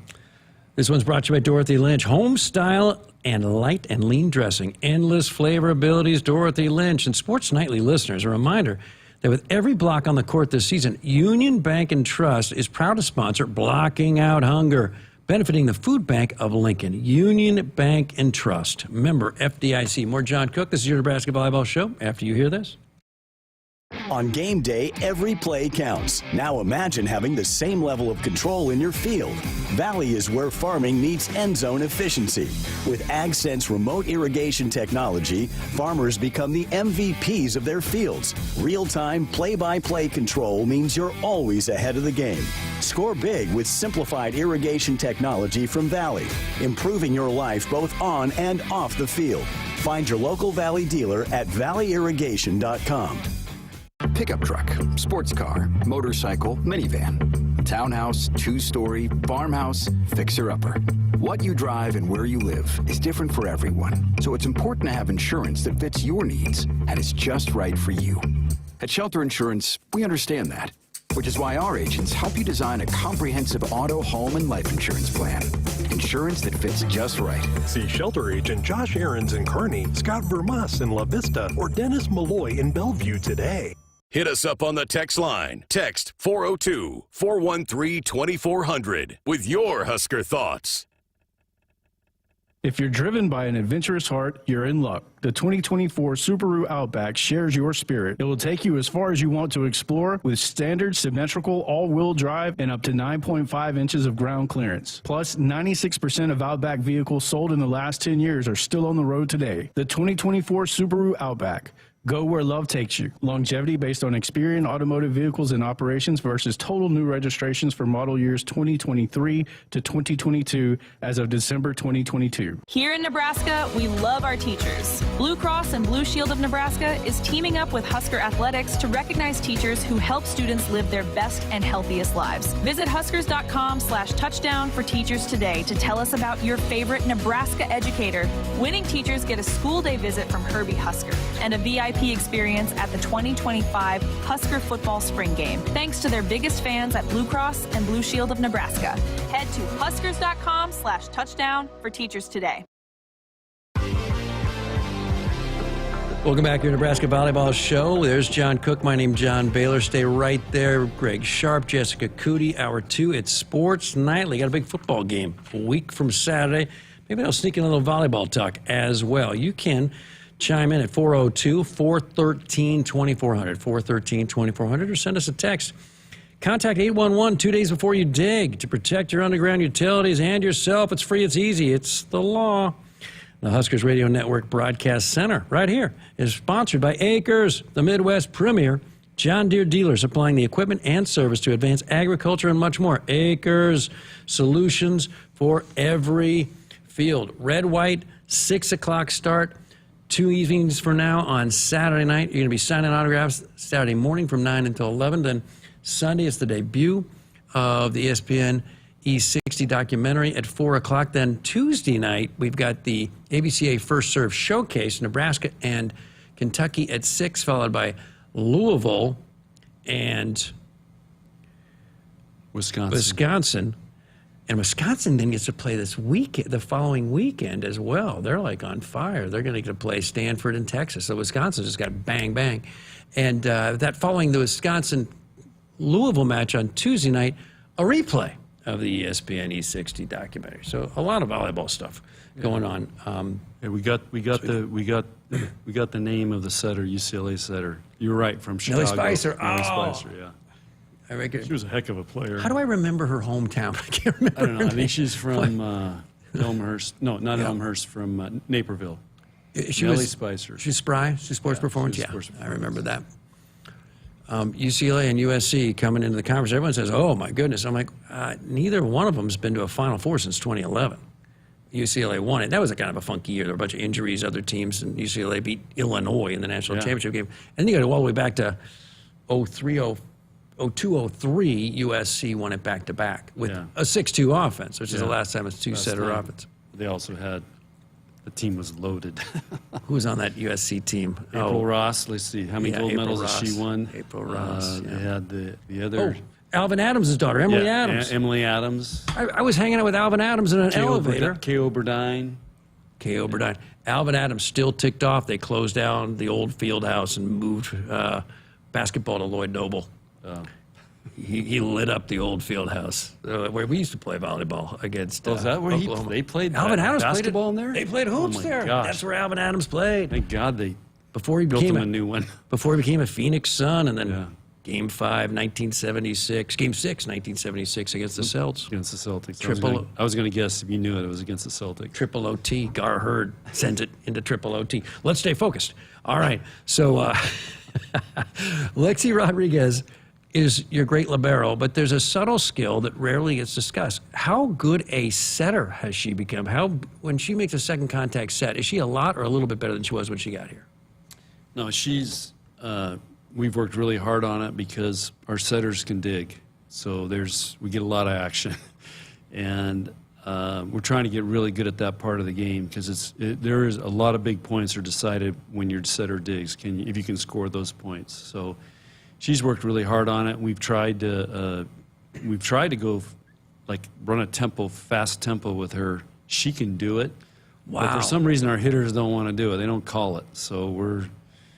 This one's brought to you by Dorothy Lynch. Home style and light and lean dressing. Endless flavor abilities, Dorothy Lynch. And Sports Nightly listeners, a reminder that with every block on the court this season, Union Bank and Trust is proud to sponsor Blocking Out Hunger, benefiting the Food Bank of Lincoln. Union Bank and Trust, member FDIC. More John Cook. This is your Nebraska Volleyball Show. After you hear this. On game day, every play counts. Now imagine having the same level of control in your field. Valley is where farming meets end zone efficiency. With AgSense remote irrigation technology, farmers become the MVPs of their fields. Real-time, play-by-play control means you're always ahead of the game. Score big with simplified irrigation technology from Valley, improving your life both on and off the field. Find your local Valley dealer at valleyirrigation.com. Pickup truck, sports car, motorcycle, minivan, townhouse, 2-story, farmhouse, fixer-upper. What you drive and where you live is different for everyone, so it's important to have insurance that fits your needs and is just right for you. At Shelter Insurance, we understand that. which is why our agents help you design a comprehensive auto, home, and life insurance plan. Insurance that fits just right. See shelter agent Josh Ahrens in Kearney, Scott Vermas in La Vista, or Dennis Malloy in Bellevue today. Hit us up on the text line. Text 402-413-2400 with your Husker thoughts. If you're driven by an adventurous heart, you're in luck. The 2024 Subaru Outback shares your spirit. It will take you as far as you want to explore with standard symmetrical all-wheel drive and up to 9.5 inches of ground clearance. Plus, 96% of Outback vehicles sold in the last 10 years are still on the road today. The 2024 Subaru Outback. Go where love takes you. Longevity based on Experian automotive vehicles in operations versus total new registrations for model years 2023 to 2022 as of December 2022. Here in Nebraska, we love our teachers. Blue Cross and Blue Shield of Nebraska is teaming up with Husker Athletics to recognize teachers who help students live their best and healthiest lives. Visit huskers.com/touchdown for teachers today to tell us about your favorite Nebraska educator. Winning teachers get a school day visit from Herbie Husker and a VIP experience at the 2025 Husker football spring game, thanks to their biggest fans at Blue Cross and Blue Shield of Nebraska. Head to huskers.com/touchdown for teachers today. Welcome back to your Nebraska Volleyball Show. There's John Cook. My name's John Baylor. Stay right there. Greg Sharpe, Jessica Coody. Hour 2. It's Sports Nightly. Got a big football game a week from Saturday. Maybe I'll sneak in a little volleyball talk as well. You can chime in at 402-413-2400, 413-2400, or send us a text. Contact 811 2 days before you dig to protect your underground utilities and yourself. It's free, it's easy, it's the law. The Huskers Radio Network Broadcast Center right here is sponsored by Akrs, the Midwest premier John Deere dealer supplying the equipment and service to advance agriculture and much more. Akrs, solutions for every field. Red, white, 6 o'clock start. 2 evenings from now on Saturday night. You're going to be signing autographs Saturday morning from 9 until 11. Then Sunday is the debut of the ESPN E60 documentary at 4 o'clock. Then Tuesday night, we've got the ABCA First Serve Showcase, Nebraska and Kentucky at 6, followed by Louisville and Wisconsin. And Wisconsin then gets to play this week, the following weekend as well. They're like on fire. They're going to get to play Stanford and Texas. So Wisconsin just got bang, bang. And that following the Wisconsin-Louisville match on Tuesday night, a replay of the ESPN E60 documentary. So a lot of volleyball stuff going on. Yeah, we got the name of the setter, UCLA setter. You're right, from Chicago. Nellie Spicer. Nellie Spicer, yeah. She was a heck of a player. How do I remember her hometown? I can't remember. I don't know. I think she's from Elmhurst. No, not Elmhurst. From Naperville. Nellie Spicer. She's spry. She's sports performance. I remember that. UCLA and USC coming into the conference. Everyone says, "Oh my goodness!" I'm like, neither one of them's been to a Final Four since 2011. UCLA won it. That was a kind of a funky year. There were a bunch of injuries. Other teams, and UCLA beat Illinois in the national championship game. And then you got to go all the way back to 02-03, USC won it back-to-back with a 6-2 offense, which is the last time it's two-setter offense. They also had, the team was loaded. Who was on that USC team? April Ross. Let's see, how many gold medals has she won? April Ross. They had the other. Alvin Adams' daughter, Emily Adams. Emily Adams. I was hanging out with Alvin Adams in an elevator. K.O. Burdine. Alvin Adams still ticked off. They closed down the old field house and moved basketball to Lloyd Noble. He lit up the old field house where we used to play volleyball against is that where Oklahoma. They played Alvin Adams basketball in there? They played hoops there. Gosh. That's where Alvin Adams played. Thank God they built him a new one. Before he became a Phoenix Sun, and then Game 5, 1976. Game 6, 1976 against the Celtics. Against the Celtics. I was going to guess if you knew it was against the Celtics. Triple OT. Gar Hurd sends it into triple OT. Let's stay focused. All right. So Lexi Rodriguez is your great libero, but there's a subtle skill that rarely gets discussed. How good a setter has she become? When she makes a second contact set, is she a lot or a little bit better than she was when she got here? No, she's we've worked really hard on it because our setters can dig. So we get a lot of action. And we're trying to get really good at that part of the game because there is a lot of big points are decided when your setter digs, if you can score those points. So she's worked really hard on it. We've tried to go run a fast tempo with her. She can do it. Wow. But for some reason, our hitters don't want to do it. They don't call it. So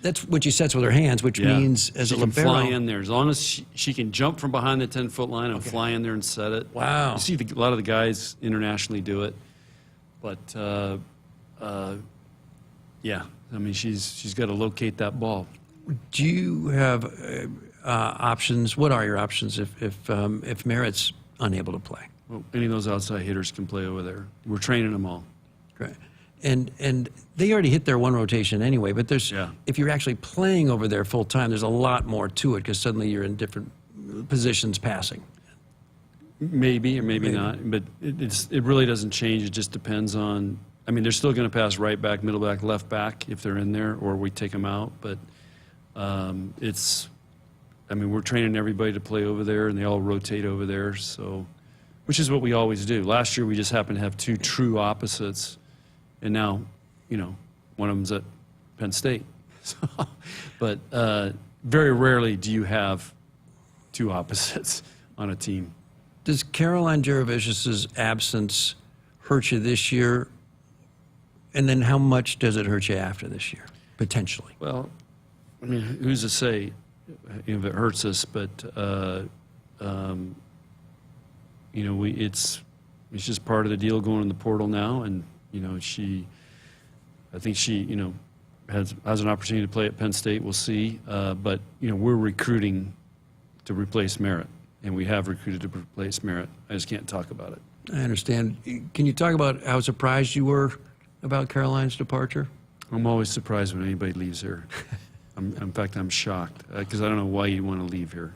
that's what she sets with her hands, which means as she a can libero. fly in there. As long as she can jump from behind the 10-foot line and fly in there and set it. Wow. You see a lot of the guys internationally do it. But, yeah, I mean, she's got to locate that ball. Do you have options? What are your options if Merritt's unable to play? Well, any of those outside hitters can play over there. We're training them all. Great. And they already hit their one rotation anyway, but if you're actually playing over there full time, there's a lot more to it because suddenly you're in different positions passing. Maybe or maybe not, but it really doesn't change. It just depends on. I mean, they're still going to pass right back, middle back, left back if they're in there, or we take them out. But we're training everybody to play over there, and they all rotate over there. So, which is what we always do. Last year we just happened to have two true opposites, and now, one of them's at Penn State. But very rarely do you have two opposites on a team. Does Caroline Juravicius's absence hurt you this year? And then how much does it hurt you after this year, potentially? Well, I mean, who's to say if it hurts us? But it's just part of the deal going in the portal now, and I think she has an opportunity to play at Penn State. We'll see, but we're recruiting to replace Merritt, and we have recruited to replace Merritt. I just can't talk about it. I understand. Can you talk about how surprised you were about Caroline's departure? I'm always surprised when anybody leaves here. In fact, I'm shocked because I don't know why you want to leave here.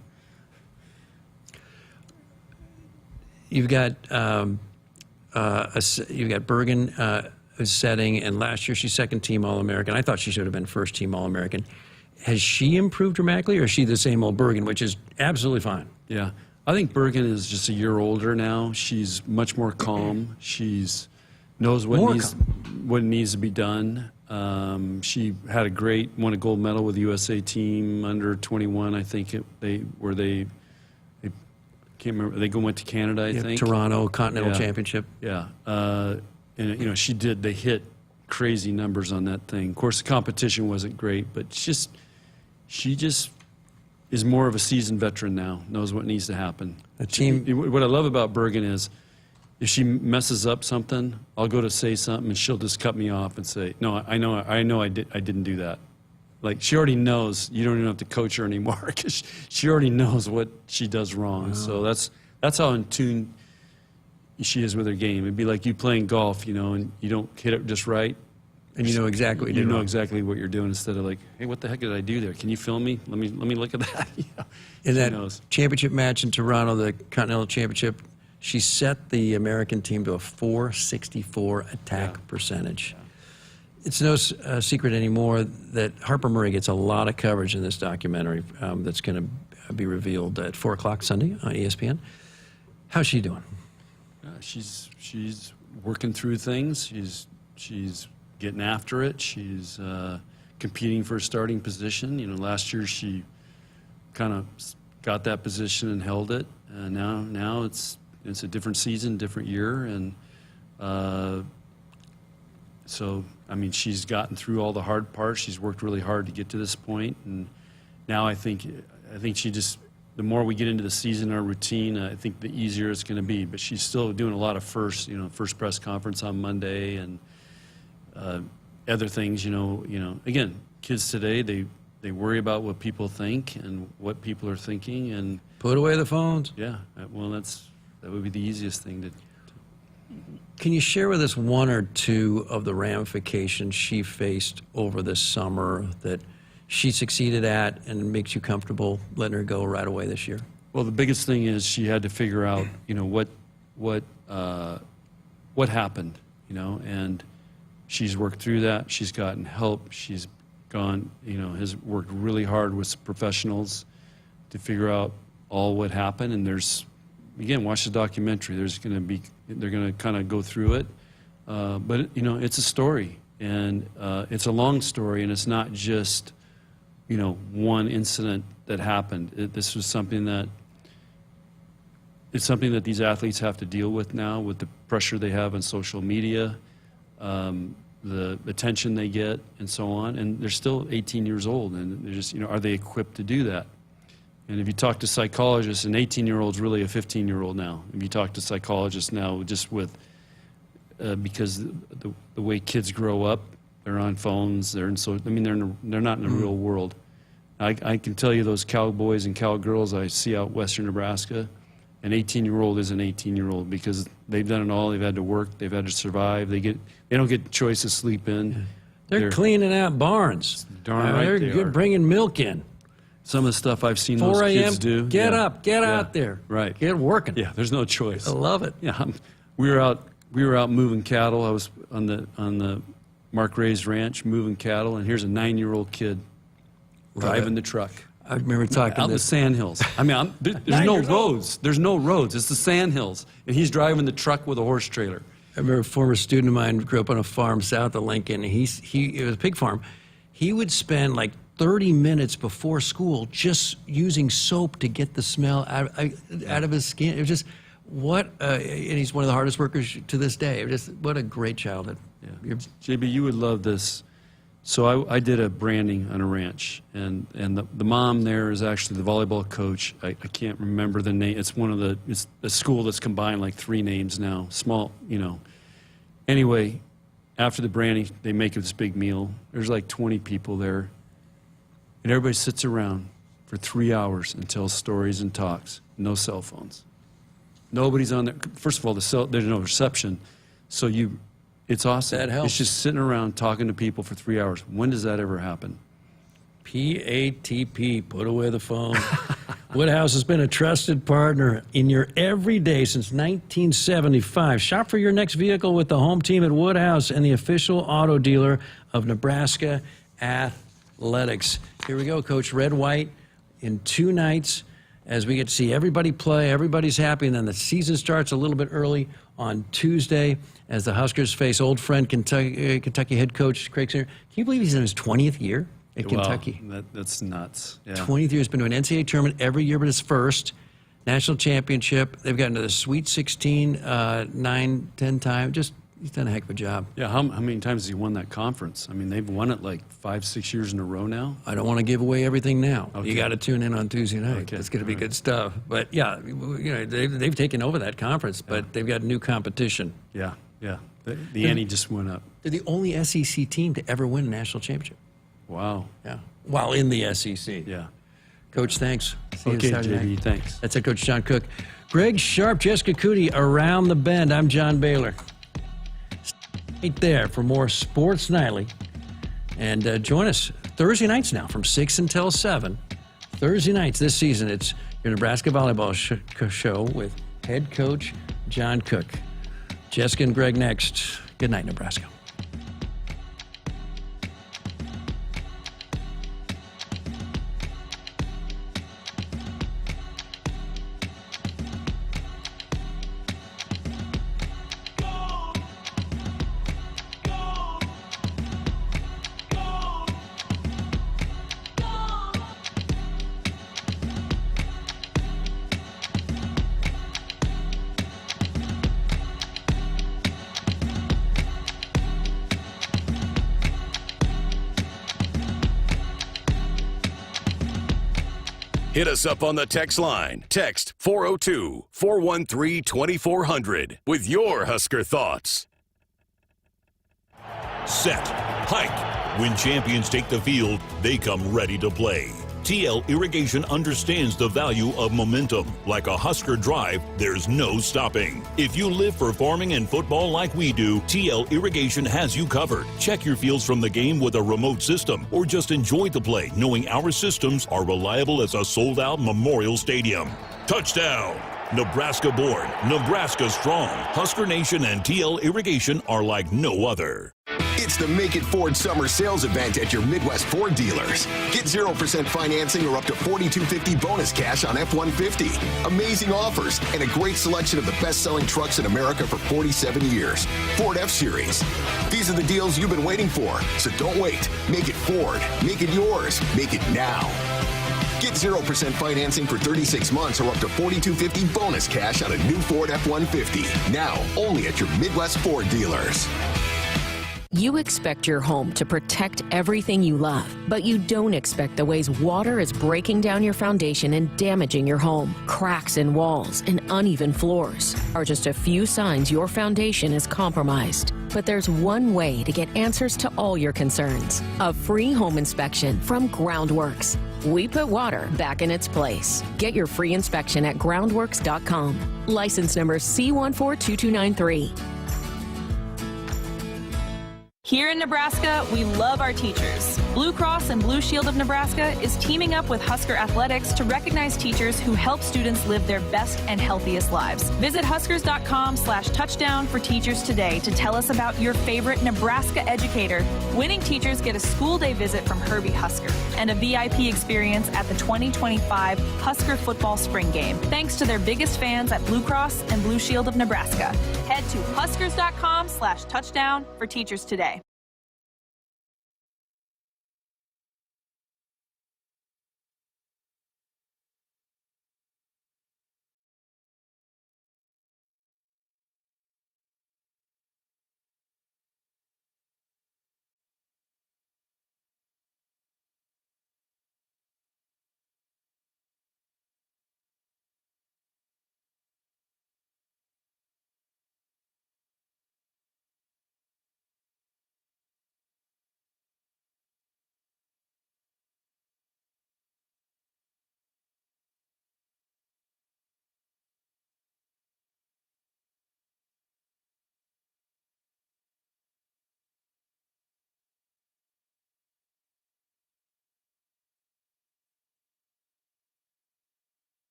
You've got Bergen setting, and last year she's second team All-American. I thought she should have been first team All-American. Has she improved dramatically, or is she the same old Bergen, which is absolutely fine? Yeah, I think Bergen is just a year older now. She's much more calm. Knows what needs to be done. She had won a gold medal with the USA team under 21. I think they can't remember. They went to Canada. I think Toronto Continental Championship. Yeah, and they hit crazy numbers on that thing. Of course, the competition wasn't great, but she just is more of a seasoned veteran now. Knows what needs to happen. What I love about Bergen is, if she messes up something, I'll go to say something, and she'll just cut me off and say, "No, I know, I didn't do that." Like, she already knows. You don't even have to coach her anymore because she already knows what she does wrong. Wow. So that's how in tune she is with her game. It'd be like you playing golf, and you don't hit it just right, and you know exactly what you know exactly what you're doing, instead of like, "Hey, what the heck did I do there? Can you film me? Let me look at that." In that championship match in Toronto, the Continental Championship, she set the American team to a .464 attack percentage. Yeah. It's no secret anymore that Harper Murray gets a lot of coverage in this documentary that's going to be revealed at 4 o'clock Sunday on ESPN. How's she doing? She's working through things. She's getting after it. She's competing for a starting position. Last year she kind of got that position and held it. Now it's a different season, different year, and so, I mean, she's gotten through all the hard parts. She's worked really hard to get to this point, and now I think she just, the more we get into the season, our routine, I think the easier it's going to be. But she's still doing a lot of first press conference on Monday and other things. Again, kids today, they worry about what people think and what people are thinking, and put away the phones. Yeah, well, that would be the easiest thing to. Can you share with us one or two of the ramifications she faced over this summer that she succeeded at and makes you comfortable letting her go right away this year? Well, the biggest thing is she had to figure out, what happened, and she's worked through that. She's gotten help. She's gone, has worked really hard with professionals to figure out all what happened. And again, watch the documentary. They're going to kind of go through it, but it's a story, and it's a long story, and it's not just one incident that happened. This was something that these athletes have to deal with now, with the pressure they have on social media, the attention they get, and so on. And they're still 18 years old, and they're just, are they equipped to do that? And if you talk to psychologists, an 18-year-old's really a 15-year-old now. If you talk to psychologists now, just with because the way kids grow up, they're on phones. They're not in the real world. I can tell you those cowboys and cowgirls I see out western Nebraska, an 18-year-old is an 18-year-old because they've done it all. They've had to work. They've had to survive. They don't get the choice to sleep in. They're cleaning out barns. Darn right they're they are. Bringing milk in. Some of the stuff I've seen those kids do. Get up, get out there. Right. Get working. Yeah, there's no choice. I love it. Yeah, we were out moving cattle. I was on the Mark Ray's ranch moving cattle, and here's a 9-year-old kid driving the truck. I remember talking out in the sandhills. I mean, there's no roads. There's no roads. It's the sandhills, and he's driving the truck with a horse trailer. I remember a former student of mine grew up on a farm south of Lincoln. It was a pig farm. He would spend like 30 minutes before school just using soap to get the smell out of his skin. It was just and he's one of the hardest workers to this day. What a great childhood. Yeah. JB, you would love this. So I did a branding on a ranch, and the mom there is actually the volleyball coach. I can't remember the name. It's it's a school that's combined like 3 names now. Small, Anyway, after the branding, they make this big meal. There's like 20 people there, and everybody sits around for 3 hours and tells stories and talks. No cell phones. Nobody's on there. First of all, there's no reception, so it's awesome. That helps. It's just sitting around talking to people for 3 hours. When does that ever happen? PATP, put away the phone. Woodhouse has been a trusted partner in your everyday since 1975. Shop for your next vehicle with the home team at Woodhouse and the official auto dealer of Nebraska Athletics. Here we go, Coach. Red, white in 2 nights as we get to see everybody play. Everybody's happy, and then the season starts a little bit early on Tuesday as the Huskers face old friend Kentucky head coach Craig Singer. Can you believe he's in his 20th year at Kentucky? That's nuts. Yeah. 20th year. He's been to an NCAA tournament every year but his first. National championship. They've gotten to the Sweet 16 9, 10 times. He's done a heck of a job. Yeah, how many times has he won that conference? I mean, they've won it like 5, 6 years in a row now. I don't want to give away everything now. Okay. You got to tune in on Tuesday night. Okay. It's going to be good stuff. But yeah, they've taken over that conference, but they've got new competition. Yeah. The ante just went up. They're the only SEC team to ever win a national championship. Wow. Yeah. While in the SEC. Yeah. Coach, thanks. See you Okay, Saturday JB, night. thanks. That's it, Coach John Cook. Greg Sharpe, Jessica Coody, Around the Bend. I'm John Baylor. Right there for more Sports Nightly. And join us Thursday nights now from 6 until 7. Thursday nights this season, it's your Nebraska volleyball show with head coach John Cook. Jessica and Greg next. Good night, Nebraska. Hit us up on the text line. Text 402-413-2400 with your Husker thoughts. Set. Hike. When champions take the field, they come ready to play. TL Irrigation understands the value of momentum. Like a Husker drive, there's no stopping. If you live for farming and football like we do, TL Irrigation has you covered. Check your fields from the game with a remote system, or just enjoy the play knowing our systems are reliable as a sold-out Memorial Stadium. Touchdown! Nebraska born, Nebraska strong. Husker Nation and TL Irrigation are like no other. It's the Make It Ford Summer Sales Event at your Midwest Ford dealers. Get 0% financing or up to $4,250 bonus cash on F-150. Amazing offers and a great selection of the best-selling trucks in America for 47 years. Ford F-Series. These are the deals you've been waiting for, so don't wait. Make it Ford. Make it yours. Make it now. Get 0% financing for 36 months or up to $4,250 bonus cash on a new Ford F-150. Now, only at your Midwest Ford dealers. You expect your home to protect everything you love, but you don't expect the ways water is breaking down your foundation and damaging your home. Cracks in walls and uneven floors are just a few signs your foundation is compromised. But there's one way to get answers to all your concerns. A free home inspection from Groundworks. We put water back in its place. Get your free inspection at groundworks.com. License number C142293. Here in Nebraska, we love our teachers. Blue Cross and Blue Shield of Nebraska is teaming up with Husker Athletics to recognize teachers who help students live their best and healthiest lives. Visit huskers.com/touchdown for teachers today to tell us about your favorite Nebraska educator. Winning teachers get a school day visit from Herbie Husker and a VIP experience at the 2025 Husker football spring game, thanks to their biggest fans at Blue Cross and Blue Shield of Nebraska. Head to huskers.com/touchdown for teachers today.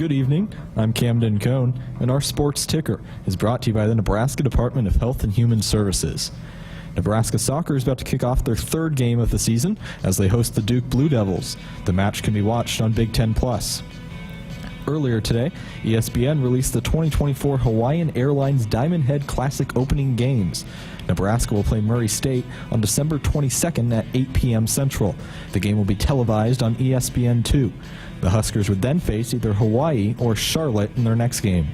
Good evening, I'm Camden Cohn, and our Sports Ticker is brought to you by the Nebraska Department of Health and Human Services. Nebraska soccer is about to kick off their third game of the season as they host the Duke Blue Devils. The match can be watched on Big Ten Plus. Earlier today, ESPN released the 2024 Hawaiian Airlines Diamond Head Classic opening games. Nebraska will play Murray State on December 22nd at 8 p.m. Central. The game will be televised on ESPN2. The Huskers would then face either Hawaii or Charlotte in their next game.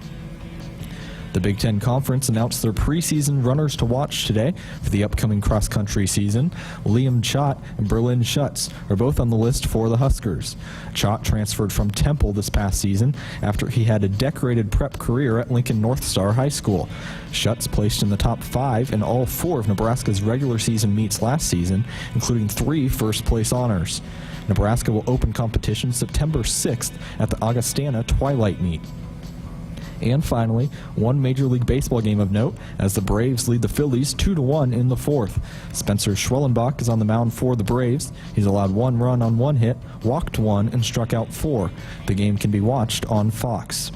The Big Ten Conference announced their preseason runners to watch today for the upcoming cross-country season. Liam Chott and Berlin Schutz are both on the list for the Huskers. Chott transferred from Temple this past season after he had a decorated prep career at Lincoln North Star High School. Schutz placed in the top 5 in all 4 of Nebraska's regular season meets last season, including 3 first-place honors. Nebraska will open competition September 6th at the Augustana Twilight Meet. And finally, one Major League Baseball game of note as the Braves lead the Phillies 2-1 in the 4th. Spencer Schwellenbach is on the mound for the Braves. He's allowed 1 run on 1 hit, walked 1, and struck out 4. The game can be watched on Fox.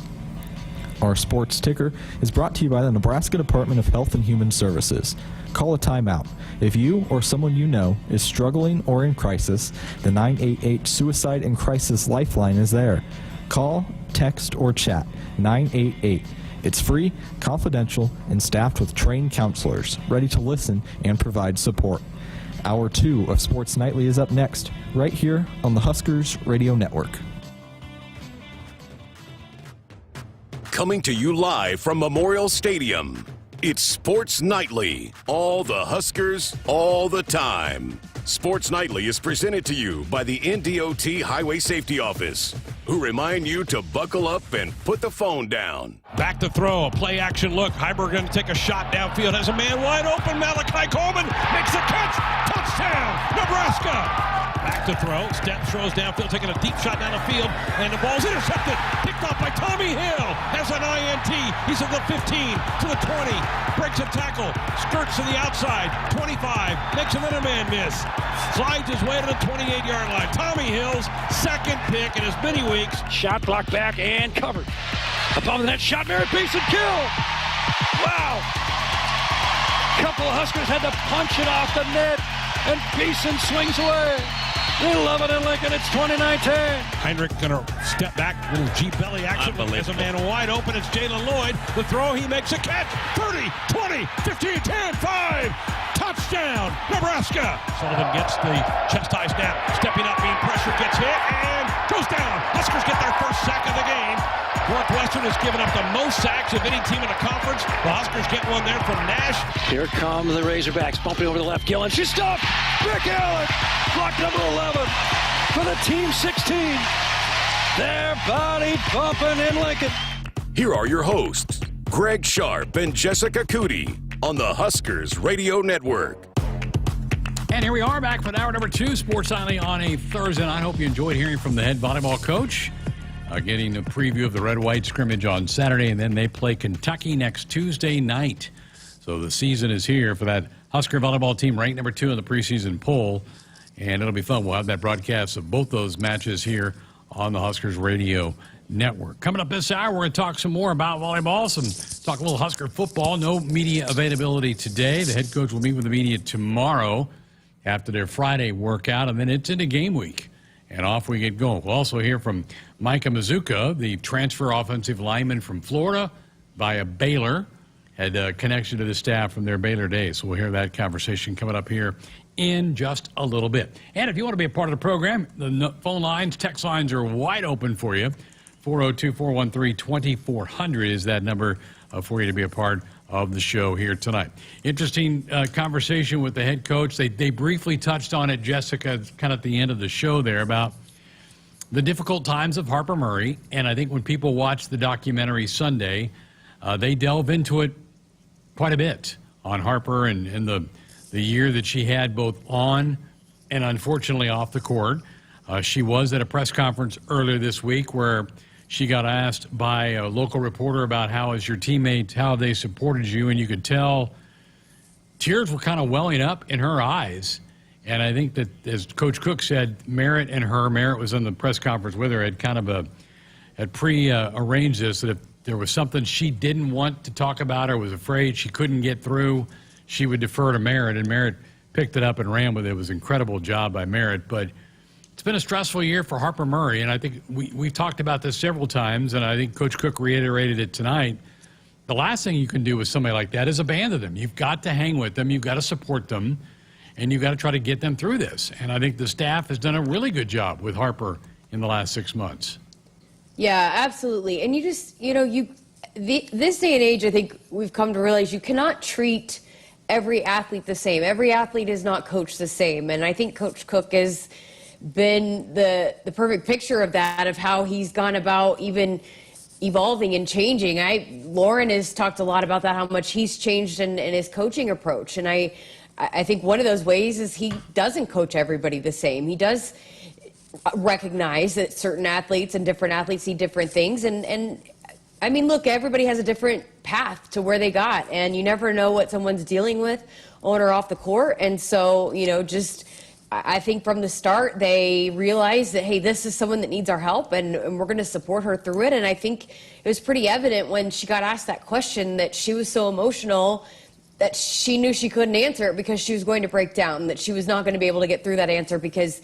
Our Sports Ticker is brought to you by the Nebraska Department of Health and Human Services. Call a timeout. If you or someone you know is struggling or in crisis, the 988 Suicide and Crisis Lifeline is there. Call, text, or chat 988. It's free, confidential, and staffed with trained counselors ready to listen and provide support. Hour 2 of Sports Nightly is up next, right here on the Huskers Radio Network. Coming to you live from Memorial Stadium, it's Sports Nightly. All the Huskers, all the time. Sports Nightly is presented to you by the NDOT Highway Safety Office, who remind you to buckle up and put the phone down. Back to throw, a play action look. Heiberg going to take a shot downfield. Has a man wide open. Malachi Coleman makes a catch. Touchdown, Nebraska. Back to throw. Step throws downfield, taking a deep shot down the field, and the ball's intercepted. Picked off by Tommy Hill. Has an INT. He's at the 15 to the 20. Breaks a tackle. Skirts to the outside. 25. Makes a little man miss. Slides his way to the 28-yard line. Tommy Hill's second pick in as many weeks. Shot blocked back and covered. Above the net shot, Merritt Beeson kill. Wow. Couple of Huskers had to punch it off the net, and Beeson swings away. We love it in Lincoln. It's 2019. Heinrich going to step back. Little G belly action. There's a man wide open. It's Jalen Lloyd. The throw. He makes a catch. 30, 20, 15, 10, 5. Touchdown, Nebraska. Sullivan gets the chest high snap. Stepping up, being pressured. Gets hit and goes down. Huskers get their first sack of the game. Northwestern has given up the most sacks of any team in the conference. The Huskers get one there from Nash. Here come the Razorbacks, bumping over the left. Gillen, she's stopped. Rick Allen, block number 11 for the Team 16. They're body bumping in Lincoln. Here are your hosts, Greg Sharpe and Jessica Coody on the Huskers Radio Network. And here we are back for hour number 2, Sports Nightly on a Thursday. And I hope you enjoyed hearing from the head volleyball coach. Getting a preview of the red-white scrimmage on Saturday, and then they play Kentucky next Tuesday night. So the season is here for that Husker volleyball team, ranked number 2 in the preseason poll, and it'll be fun. We'll have that broadcast of both those matches here on the Huskers Radio Network. Coming up this hour, we're going to talk some more about volleyball, talk a little Husker football. No media availability today. The head coach will meet with the media tomorrow after their Friday workout, and then it's into game week. And off we get going. We'll also hear from Micah Mazzccua, the transfer offensive lineman from Florida via Baylor. Had a connection to the staff from their Baylor days. So we'll hear that conversation coming up here in just a little bit. And if you want to be a part of the program, the phone lines, text lines are wide open for you. 402-413-2400 is that number for you to be a part of the show here tonight. Interesting conversation with the head coach. They briefly touched on it, Jessica, kind of at the end of the show there, about the difficult times of Harper Murray. And I think when people watch the documentary Sunday, they delve into it quite a bit on Harper and the year that she had both on and unfortunately off the court. She was at a press conference earlier this week where she got asked by a local reporter about how is your teammates, how they supported you, and you could tell tears were kind of welling up in her eyes. And I think that, as Coach Cook said, Merritt was on the press conference with her, had kind of had pre-arranged this, that if there was something she didn't want to talk about or was afraid she couldn't get through, she would defer to Merritt, and Merritt picked it up and ran with it. It was an incredible job by Merritt. But it's been a stressful year for Harper Murray, and I think we've talked about this several times, and I think Coach Cook reiterated it tonight. The last thing you can do with somebody like that is abandon them. You've got to hang with them. You've got to support them, and you've got to try to get them through this. And I think the staff has done a really good job with Harper in the last 6 months. Yeah, absolutely. And you just, this day and age, I think we've come to realize you cannot treat every athlete the same. Every athlete is not coached the same. And I think Coach Cook has been the perfect picture of that, of how he's gone about even evolving and changing. Lauren has talked a lot about that, how much he's changed in his coaching approach. And I think one of those ways is he doesn't coach everybody the same. He does recognize that certain athletes and different athletes see different things. And I mean, look, everybody has a different path to where they got, and you never know what someone's dealing with on or off the court. And so, I think from the start, they realized that, hey, this is someone that needs our help, and we're going to support her through it. And I think it was pretty evident when she got asked that question that she was so emotional that she knew she couldn't answer it because she was going to break down, that she was not going to be able to get through that answer, because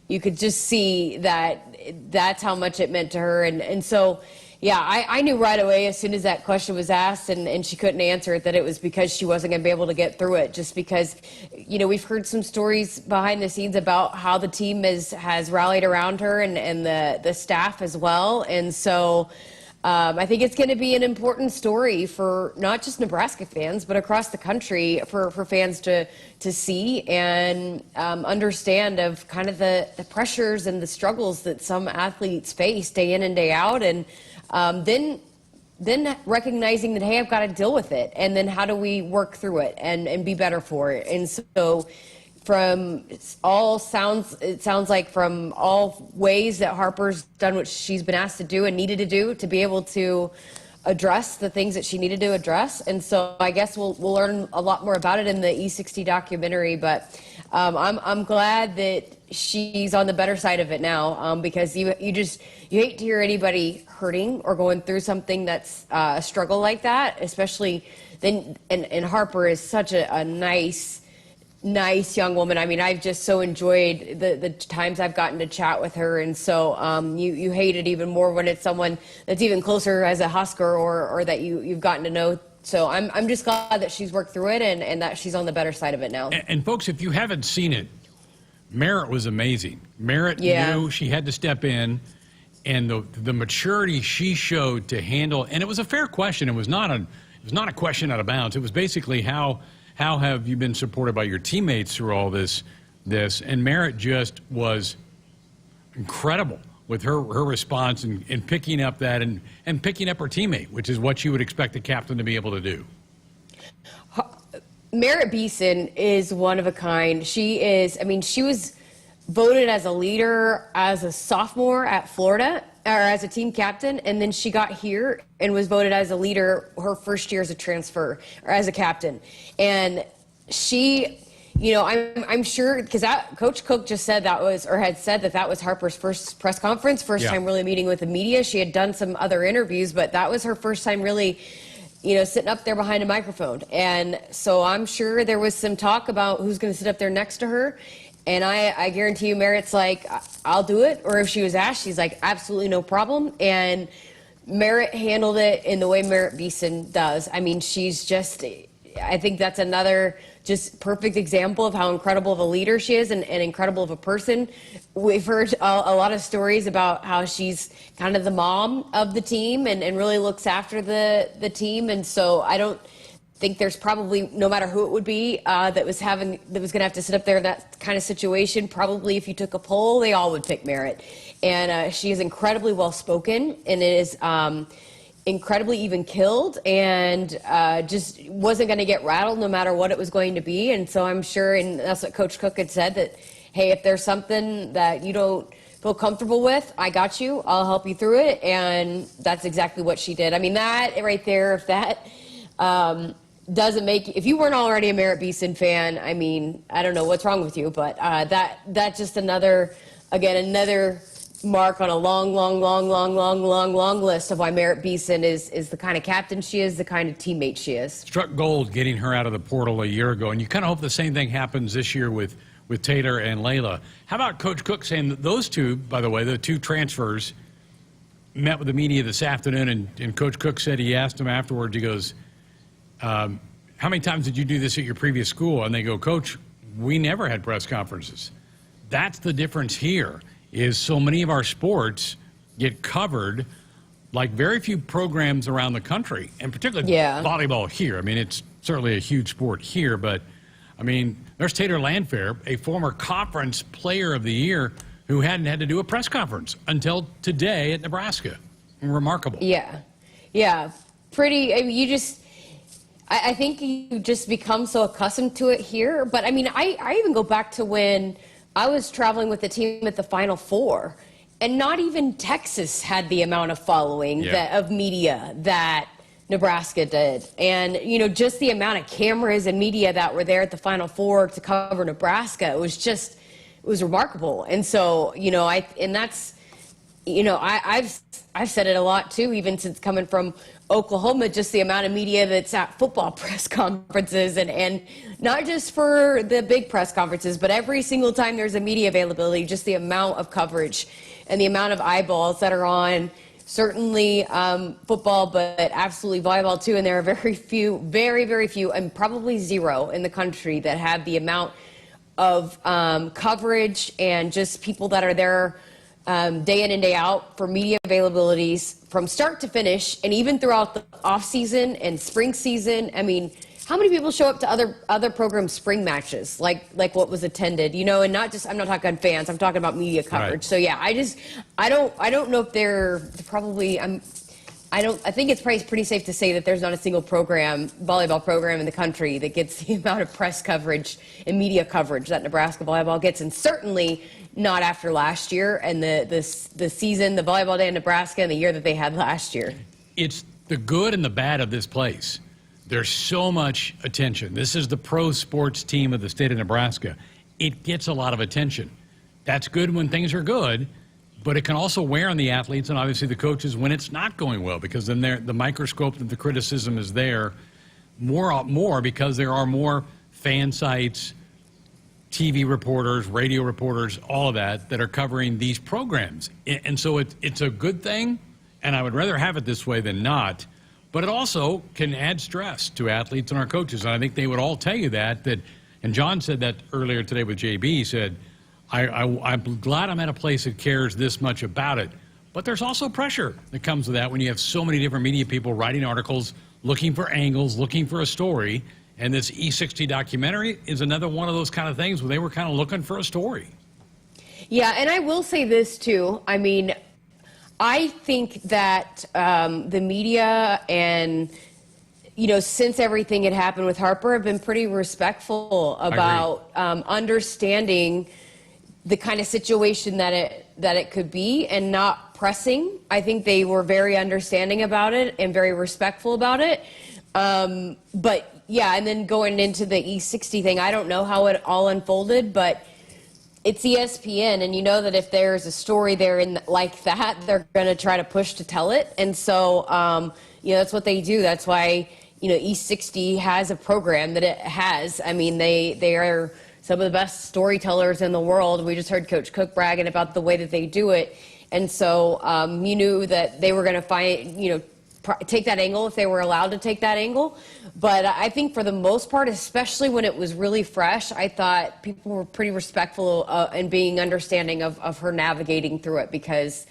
you could just see that that's how much it meant to her. And so, yeah, I knew right away as soon as that question was asked and she couldn't answer it that it was because she wasn't going to be able to get through it, just because, we've heard some stories behind the scenes about how the team has rallied around her and the staff as well. And so I think it's going to be an important story for not just Nebraska fans, but across the country for fans to see and understand of kind of the pressures and the struggles that some athletes face day in and day out. And then recognizing that, hey, I've got to deal with it. And then how do we work through it and be better for it? And so it sounds like from all ways that Harper's done what she's been asked to do and needed to do to be able to address the things that she needed to address. And so I guess we'll learn a lot more about it in the E60 documentary. But I'm glad that she's on the better side of it now, because you hate to hear anybody hurting or going through something that's a struggle like that, especially then. And Harper is such a nice young woman. I mean, I've just so enjoyed the times I've gotten to chat with her. And so you hate it even more when it's someone that's even closer as a Husker or that you've gotten to know. So I'm just glad that she's worked through it and that she's on the better side of it now. And folks, if you haven't seen it, Merritt was amazing. Merritt knew she had to step in, and the maturity she showed to handle, and it was a fair question. It was not a question out of bounds. It was basically how have you been supported by your teammates through all this? And Merritt just was incredible with her response and picking up that and picking up her teammate, which is what you would expect a captain to be able to do. Merritt Beeson is one of a kind. She was voted as a leader as a sophomore at Florida, or as a team captain, and then she got here and was voted as a leader her first year as a transfer or as a captain. And she, I'm sure, because Coach Cook just said that was Harper's first press conference, first time really meeting with the media. She had done some other interviews, but that was her first time really sitting up there behind a microphone. And so I'm sure there was some talk about who's going to sit up there next to her. And I guarantee you Merritt's like, I'll do it. Or if she was asked, she's like, absolutely no problem. And Merritt handled it in the way Merritt Beeson does. I mean, I think that's another just perfect example of how incredible of a leader she is and incredible of a person. We've heard a lot of stories about how she's kind of the mom of the team and really looks after the team. And so I don't think there's probably, no matter who it would be that was going to have to sit up there in that kind of situation, probably if you took a poll, they all would pick Merritt. And she is incredibly well-spoken and is incredibly even-keeled and just wasn't going to get rattled no matter what it was going to be. And so I'm sure, and that's what Coach Cook had said, that, hey, if there's something that you don't feel comfortable with, I got you. I'll help you through it. And that's exactly what she did. I mean, that right there, if that doesn't make, if you weren't already a Merritt Beeson fan, I mean, I don't know what's wrong with you, but that just another mark on a long list of why Merritt Beeson is the kind of captain she is, the kind of teammate she is. Struck gold getting her out of the portal a year ago, and you kind of hope the same thing happens this year with Taylor and Layla. How about Coach Cook saying that those two, by the way, the two transfers, met with the media this afternoon, and Coach Cook said he asked them afterwards, he goes, how many times did you do this at your previous school? And they go, Coach, we never had press conferences. That's the difference here, is so many of our sports get covered like very few programs around the country, and particularly volleyball here. I mean, it's certainly a huge sport here, but, I mean, there's Taylor Landfair, a former conference player of the year who hadn't had to do a press conference until today at Nebraska. Remarkable. Yeah. Pretty, I mean, I think you just become so accustomed to it here. But, I mean, I even go back to when I was traveling with the team at the Final Four, and not even Texas had the amount of following of media that Nebraska did. And, you know, just the amount of cameras and media that were there at the Final Four to cover Nebraska, it was remarkable. And so, you know, I've said it a lot too, even since coming from Oklahoma, just the amount of media that's at football press conferences, and not just for the big press conferences, but every single time there's a media availability, just the amount of coverage and the amount of eyeballs that are on certainly football, but absolutely volleyball too. And there are very few, and probably zero in the country that have the amount of coverage and just people that are there day in and day out for media availabilities from start to finish, and even throughout the off season and spring season. I mean, how many people show up to other programs' spring matches like what was attended, you know? And not just, I'm not talking fans, I'm talking about media coverage. Right. So yeah, I don't know if they're probably, I think it's probably pretty safe to say that there's not a single volleyball program in the country that gets the amount of press coverage and media coverage that Nebraska volleyball gets, and certainly not after last year and the season, the Volleyball Day in Nebraska, and the year that they had last year. It's the good and the bad of this place. There's so much attention. This is the pro sports team of the state of Nebraska. It gets a lot of attention. That's good when things are good, but it can also wear on the athletes and obviously the coaches when it's not going well, because then the microscope of the criticism is there more because there are more fan sites, TV reporters, radio reporters, all of that are covering these programs. And so it's a good thing, and I would rather have it this way than not, but it also can add stress to athletes and our coaches. And I think they would all tell you that, and John said that earlier today with JB. He said, I'm glad I'm at a place that cares this much about it. But there's also pressure that comes with that when you have so many different media people writing articles, looking for angles, looking for a story. And this E60 documentary is another one of those kind of things where they were kind of looking for a story. Yeah, and I will say this too. I mean, I think that the media and, you know, since everything had happened with Harper, have been pretty respectful about understanding the kind of situation that it could be and not pressing. I think they were very understanding about it and very respectful about it. But yeah, and then going into the E60 thing, I don't know how it all unfolded, but it's ESPN, and you know that if there's a story there like that, they're going to try to push to tell it. And so, you know, that's what they do. That's why, you know, E60 has a program that it has. I mean, they are some of the best storytellers in the world. We just heard Coach Cook bragging about the way that they do it. And so you knew that they were going to take that angle if they were allowed to take that angle. But I think for the most part, especially when it was really fresh, I thought people were pretty respectful and being understanding of her navigating through it, because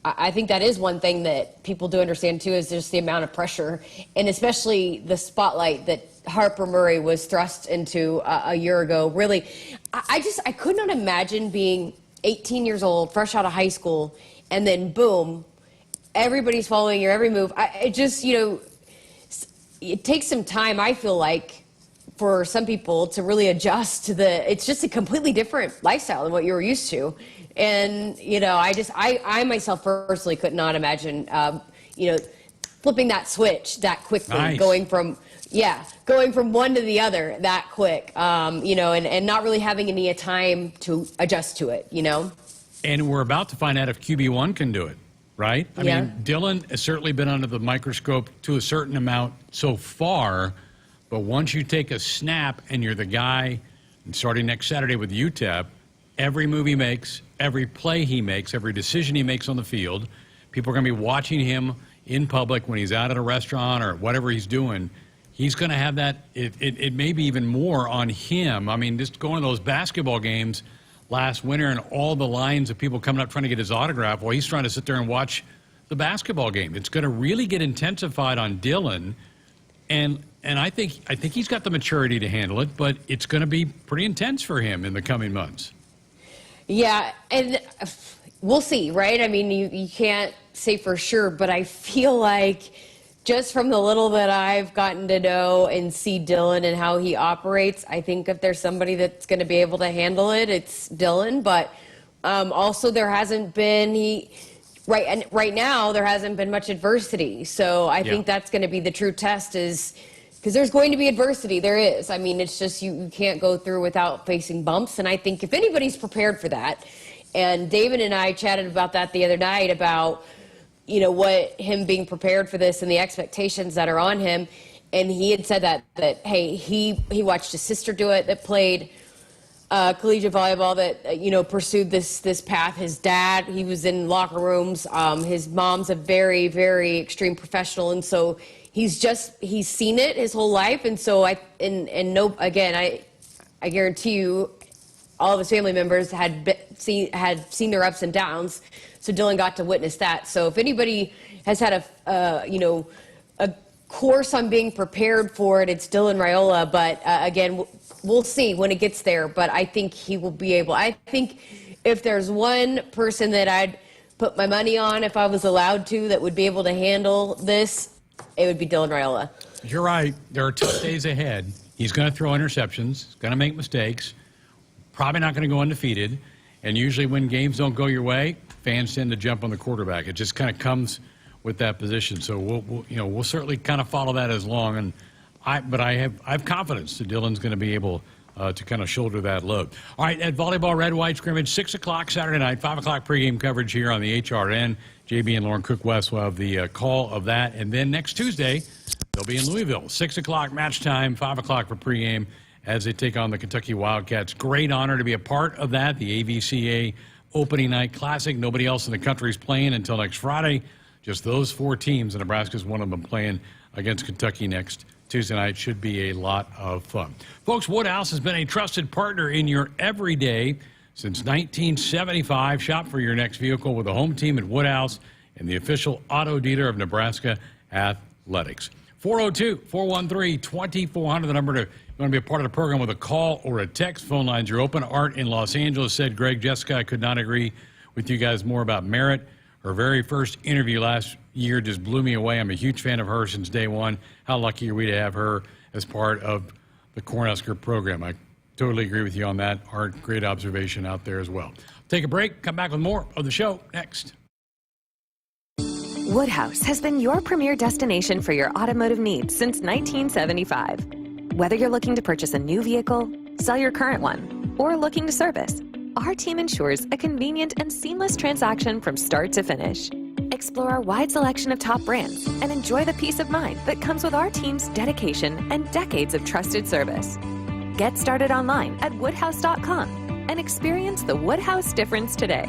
I think that is one thing that people do understand too, is just the amount of pressure, and especially the spotlight that Harper Murray was thrust into a year ago. Really, I could not imagine being 18 years old, fresh out of high school, and then boom, everybody's following your every move. It takes some time, I feel like, for some people to really adjust to it's just a completely different lifestyle than what you were used to. And, you know, I myself personally could not imagine, flipping that switch that quickly, nice. going from one to the other that quick, and not really having any time to adjust to it, you know? And we're about to find out if QB1 can do it, right? I mean, Dylan has certainly been under the microscope to a certain amount so far, but once you take a snap and you're the guy, and starting next Saturday with UTEP, every move he makes, every play he makes, every decision he makes on the field, people are going to be watching him in public when he's out at a restaurant or whatever he's doing. He's going to have that, it may be even more on him. I mean, just going to those basketball games last winter and all the lines of people coming up trying to get his autograph while he's trying to sit there and watch the basketball game. It's going to really get intensified on Dylan, and I think he's got the maturity to handle it, but it's going to be pretty intense for him in the coming months. Yeah, and we'll see, right? I mean, you can't say for sure, but I feel like just from the little that I've gotten to know and see Dylan and how he operates, I think if there's somebody that's going to be able to handle it, it's Dylan. But also there hasn't been right now there hasn't been much adversity, so I think that's going to be the true test, is because there's going to be adversity. There is. I mean, it's just you can't go through without facing bumps, and I think if anybody's prepared for that, and David and I chatted about that the other night about, you know, what him being prepared for this and the expectations that are on him. And he had said that hey, he watched his sister do it, that played collegiate volleyball, that, you know, pursued this path. His dad, he was in locker rooms. His mom's a very, very extreme professional. And so he's seen it his whole life. And so I guarantee you all of his family members had seen their ups and downs. So Dylan got to witness that. So if anybody has had a course on being prepared for it, it's Dylan Raiola. But again, we'll see when it gets there. But I think he will be able. I think if there's one person that I'd put my money on, if I was allowed to, that would be able to handle this, it would be Dylan Raiola. You're right. There are tough days ahead. He's going to throw interceptions. He's going to make mistakes. Probably not going to go undefeated. And usually when games don't go your way, fans tend to jump on the quarterback. It just kind of comes with that position. So we'll certainly kind of follow that as long. And I have confidence that Dylan's going to be able to kind of shoulder that load. All right, at volleyball red-white scrimmage, 6 o'clock Saturday night, 5 o'clock pregame coverage here on the HRN. JB and Lauren Cook-West will have the call of that. And then next Tuesday, they'll be in Louisville. 6 o'clock match time, 5 o'clock for pregame as they take on the Kentucky Wildcats. Great honor to be a part of that, the AVCA Opening Night Classic. Nobody else in the country is playing until next Friday. Just those 4 teams, and Nebraska's one of them, playing against Kentucky next Tuesday night. Should be a lot of fun. Folks, Woodhouse has been a trusted partner in your everyday since 1975. Shop for your next vehicle with a home team at Woodhouse and the official auto dealer of Nebraska Athletics. 402-413-2400, the number to you want to be a part of the program with a call or a text. Phone lines are open. Art in Los Angeles said, Greg, Jessica, I could not agree with you guys more about Merritt. Her very first interview last year just blew me away. I'm a huge fan of her since day one. How lucky are we to have her as part of the Cornhusker program? I totally agree with you on that. Art, great observation out there as well. Take a break. Come back with more of the show next. Woodhouse has been your premier destination for your automotive needs since 1975. Whether you're looking to purchase a new vehicle, sell your current one, or looking to service, our team ensures a convenient and seamless transaction from start to finish. Explore our wide selection of top brands and enjoy the peace of mind that comes with our team's dedication and decades of trusted service. Get started online at woodhouse.com and experience the Woodhouse difference today.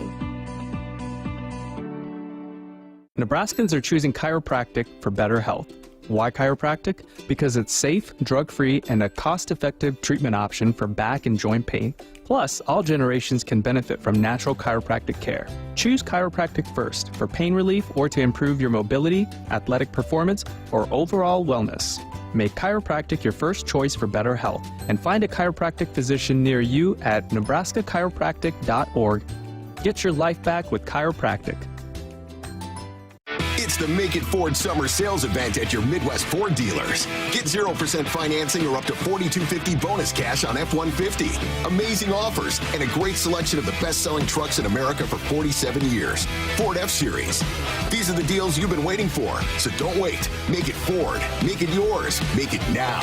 Nebraskans are choosing chiropractic for better health. Why chiropractic? Because it's safe, drug-free, and a cost-effective treatment option for back and joint pain. Plus, all generations can benefit from natural chiropractic care. Choose chiropractic first for pain relief or to improve your mobility, athletic performance, or overall wellness. Make chiropractic your first choice for better health, and find a chiropractic physician near you at nebraska-chiropractic.org. Get your life back with chiropractic. It's the Make It Ford Summer Sales Event at your Midwest Ford dealers. Get 0% financing or up to $4,250 bonus cash on F-150. Amazing offers and a great selection of the best-selling trucks in America for 47 years. Ford F-Series. These are the deals you've been waiting for, so don't wait. Make it Ford. Make it yours. Make it now.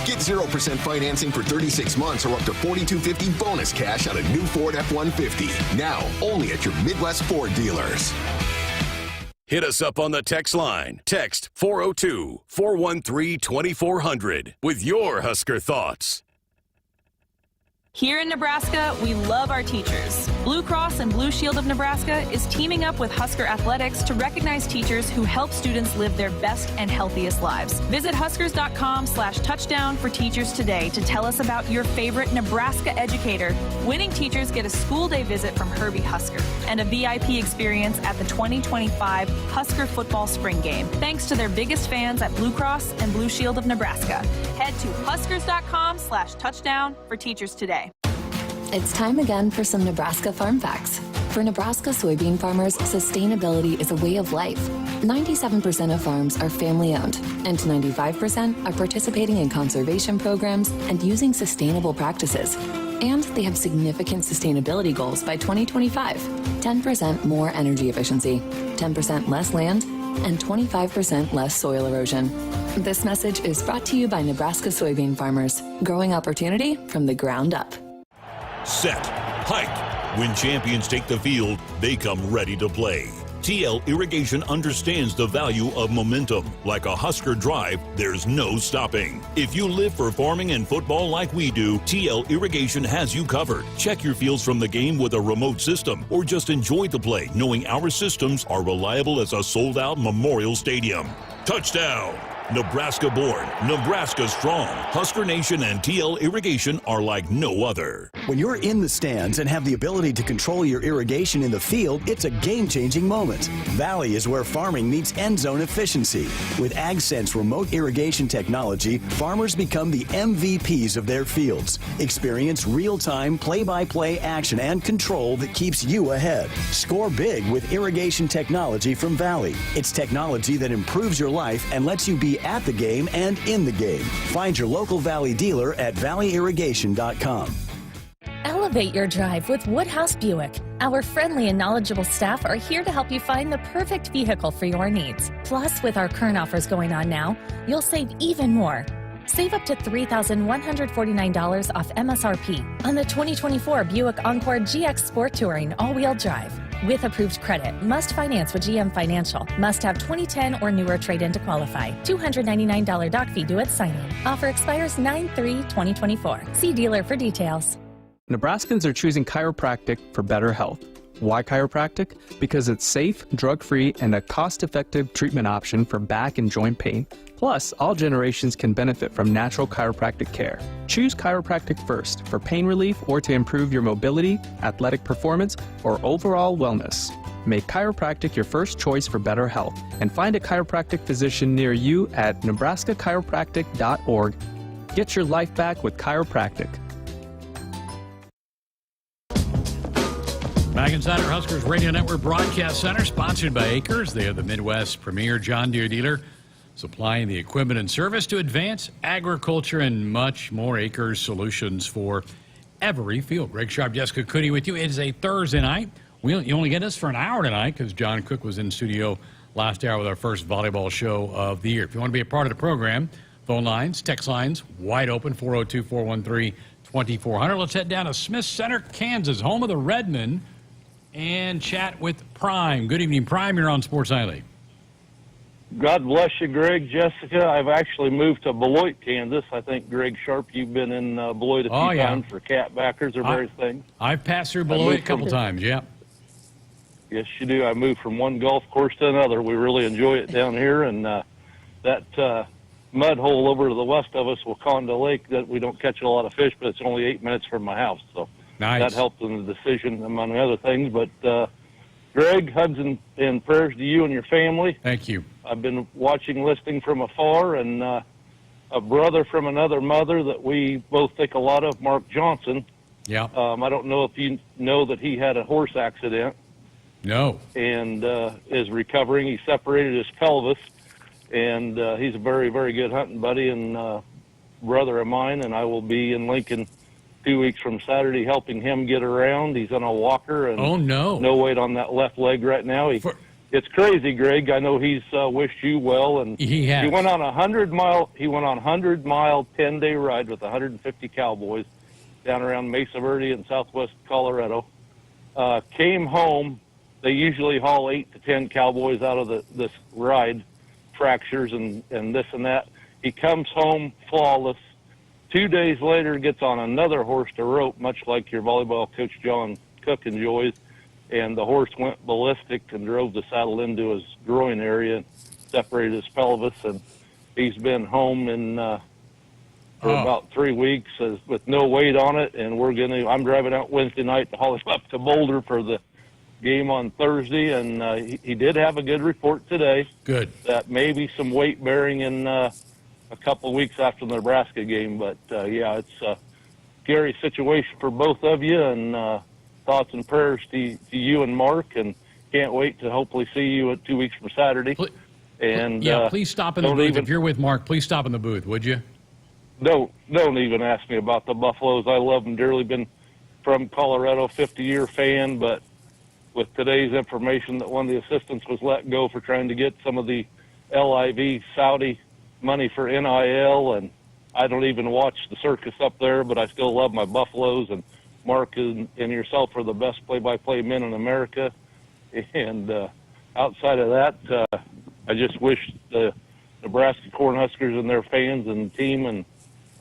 Get 0% financing for 36 months or up to $4,250 bonus cash on a new Ford F-150. Now, only at your Midwest Ford dealers. Hit us up on the text line. Text 402-413-2400 with your Husker thoughts. Here in Nebraska, we love our teachers. Blue Cross and Blue Shield of Nebraska is teaming up with Husker Athletics to recognize teachers who help students live their best and healthiest lives. Visit huskers.com/touchdown for teachers today to tell us about your favorite Nebraska educator. Winning teachers get a school day visit from Herbie Husker and a VIP experience at the 2025 Husker football spring game, thanks to their biggest fans at Blue Cross and Blue Shield of Nebraska. Head to huskers.com/touchdown for teachers today. It's time again for some Nebraska farm facts. For Nebraska soybean farmers, sustainability is a way of life. 97% of farms are family-owned, and 95% are participating in conservation programs and using sustainable practices. And they have significant sustainability goals by 2025. 10% more energy efficiency, 10% less land, and 25% less soil erosion. This message is brought to you by Nebraska soybean farmers, growing opportunity from the ground up. Set, hike. When champions take the field, they come ready to play. TL Irrigation understands the value of momentum. Like a Husker drive, there's no stopping. If you live for farming and football like we do, TL Irrigation has you covered. Check your fields from the game with a remote system, or just enjoy the play, knowing our systems are reliable as a sold-out Memorial Stadium. Touchdown! Nebraska born, Nebraska strong. Husker Nation and TL Irrigation are like no other. When you're in the stands and have the ability to control your irrigation in the field, it's a game-changing moment. Valley is where farming meets end zone efficiency. With AgSense remote irrigation technology, farmers become the MVPs of their fields. Experience real-time, play-by-play action and control that keeps you ahead. Score big with irrigation technology from Valley. It's technology that improves your life and lets you be at the game and in the game. Find your local Valley dealer at valleyirrigation.com. Elevate your drive with Woodhouse Buick. Our friendly and knowledgeable staff are here to help you find the perfect vehicle for your needs. Plus, with our current offers going on now, you'll save even more. Save up to $3,149 off MSRP on the 2024 Buick Encore GX Sport Touring all-wheel drive. With approved credit, must finance with GM Financial, must have 2010 or newer trade-in to qualify. $299 doc fee due at signing. Offer expires 9/3/2024. See dealer for details. Nebraskans are choosing chiropractic for better health. Why chiropractic? Because it's safe, drug-free, and a cost-effective treatment option for back and joint pain. Plus, all generations can benefit from natural chiropractic care. Choose chiropractic first for pain relief or to improve your mobility, athletic performance, or overall wellness. Make chiropractic your first choice for better health, and find a chiropractic physician near you at nebraska-chiropractic.org. Get your life back with chiropractic. Back inside our Huskers Radio Network Broadcast Center, sponsored by Akrs. They are the Midwest premier John Deere dealer, supplying the equipment and service to advance agriculture and much more. Akrs solutions for every field. Greg Sharpe, Jessica Coody with you. It is a Thursday night. You only get us for an hour tonight because John Cook was in studio last hour with our first volleyball show of the year. If you want to be a part of the program, phone lines, text lines, wide open, 402-413-2400. Let's head down to Smith Center, Kansas, home of the Redmen, and chat with Prime. Good evening, Prime. You're on Sports Nightly. God bless you, Greg, Jessica. I've actually moved to Beloit, Kansas. I think, Greg Sharpe, you've been in Beloit a few times for catbackers or various things. I've passed through Beloit a couple times, yeah. Yes, you do. I moved from one golf course to another. We really enjoy it down here, and that mud hole over to the west of us, Wakanda Lake, that we don't catch a lot of fish, but it's only 8 minutes from my house, so nice. That helped in the decision, among other things. But Greg, hugs and prayers to you and your family. Thank you. I've been watching, listening from afar, and a brother from another mother that we both think a lot of, Mark Johnson. Yeah. I don't know if you know that he had a horse accident. No. And is recovering. He separated his pelvis, and he's a very, very good hunting buddy and brother of mine, and I will be in Lincoln 2 weeks from Saturday helping him get around. He's on a walker and no weight on that left leg right now. He it's crazy, Greg. I know he's wished you well, and he has. He went on a 100-mile 10-day ride with 150 cowboys down around Mesa Verde in southwest Colorado. Came home. They usually haul 8 to 10 cowboys out of this ride, fractures and this and that. He comes home flawless. 2 days later, gets on another horse to rope, much like your volleyball coach John Cook enjoys, and the horse went ballistic and drove the saddle into his groin area and separated his pelvis, and he's been home for about 3 weeks with no weight on it, and I'm driving out Wednesday night to haul him up to Boulder for the game on Thursday, and he did have a good report today. Good. That maybe some weight bearing in a couple of weeks after the Nebraska game, but it's a scary situation for both of you, and thoughts and prayers to you and Mark, and can't wait to hopefully see you 2 weeks from Saturday. And please stop in the booth. If you're with Mark, please stop in the booth, would you? Don't even ask me about the Buffaloes. I love them dearly. Been from Colorado, 50-year fan, but with today's information that one of the assistants was let go for trying to get some of the LIV Saudi money for NIL, and I don't even watch the circus up there, but I still love my Buffaloes, and Mark and yourself are the best play-by-play men in America. And outside of that, I just wish the Nebraska Cornhuskers and their fans and team and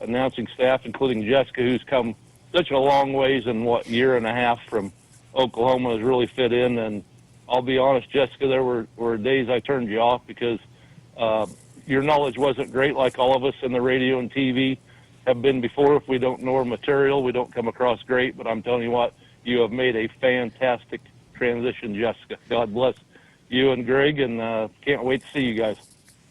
announcing staff, including Jessica, who's come such a long ways in, year and a half from Oklahoma, has really fit in. And I'll be honest, Jessica, there were days I turned you off because your knowledge wasn't great, like all of us in the radio and TV have been before. If we don't know our material, we don't come across great. But I'm telling you what, you have made a fantastic transition, Jessica. God bless you and Greg, and can't wait to see you guys.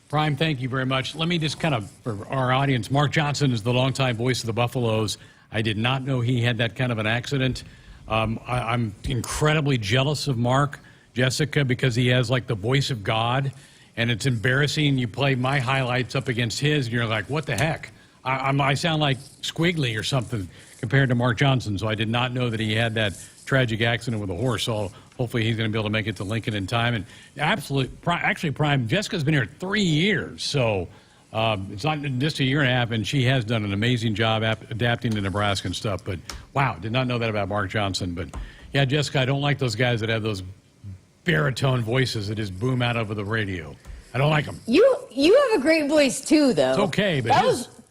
Prime, thank you very much. Let me just kind of, for our audience, Mark Johnson is the longtime voice of the Buffaloes. I did not know he had that kind of an accident. I'm incredibly jealous of Mark, Jessica, because he has like the voice of God, and it's embarrassing. You play my highlights up against his, and you're like, what the heck? I sound like Squiggly or something compared to Mark Johnson, so I did not know that he had that tragic accident with a horse. So hopefully he's going to be able to make it to Lincoln in time. And actually, Prime, Jessica's been here 3 years, so it's not just a year and a half, and she has done an amazing job adapting to Nebraska and stuff. But, wow, did not know that about Mark Johnson. But, yeah, Jessica, I don't like those guys that have those baritone voices that just boom out over the radio. I don't like them. You have a great voice, too, though. It's okay, but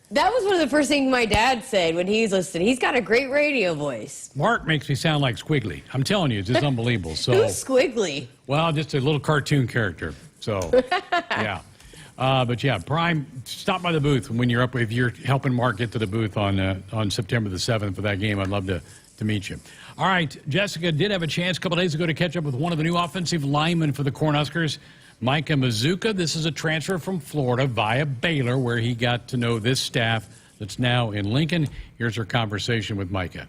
that was one of the first things my dad said when he's listening. He's got a great radio voice. Mark makes me sound like Squiggly. I'm telling you, it's just unbelievable. So, who's Squiggly? Well, just a little cartoon character. So, yeah. But, yeah, Prime, stop by the booth when you're up. If you're helping Mark get to the booth on September the 7th for that game, I'd love to meet you. All right, Jessica did have a chance a couple days ago to catch up with one of the new offensive linemen for the Cornhuskers, Micah Mazzccua. This is a transfer from Florida via Baylor, where he got to know this staff that's now in Lincoln. Here's her conversation with Micah.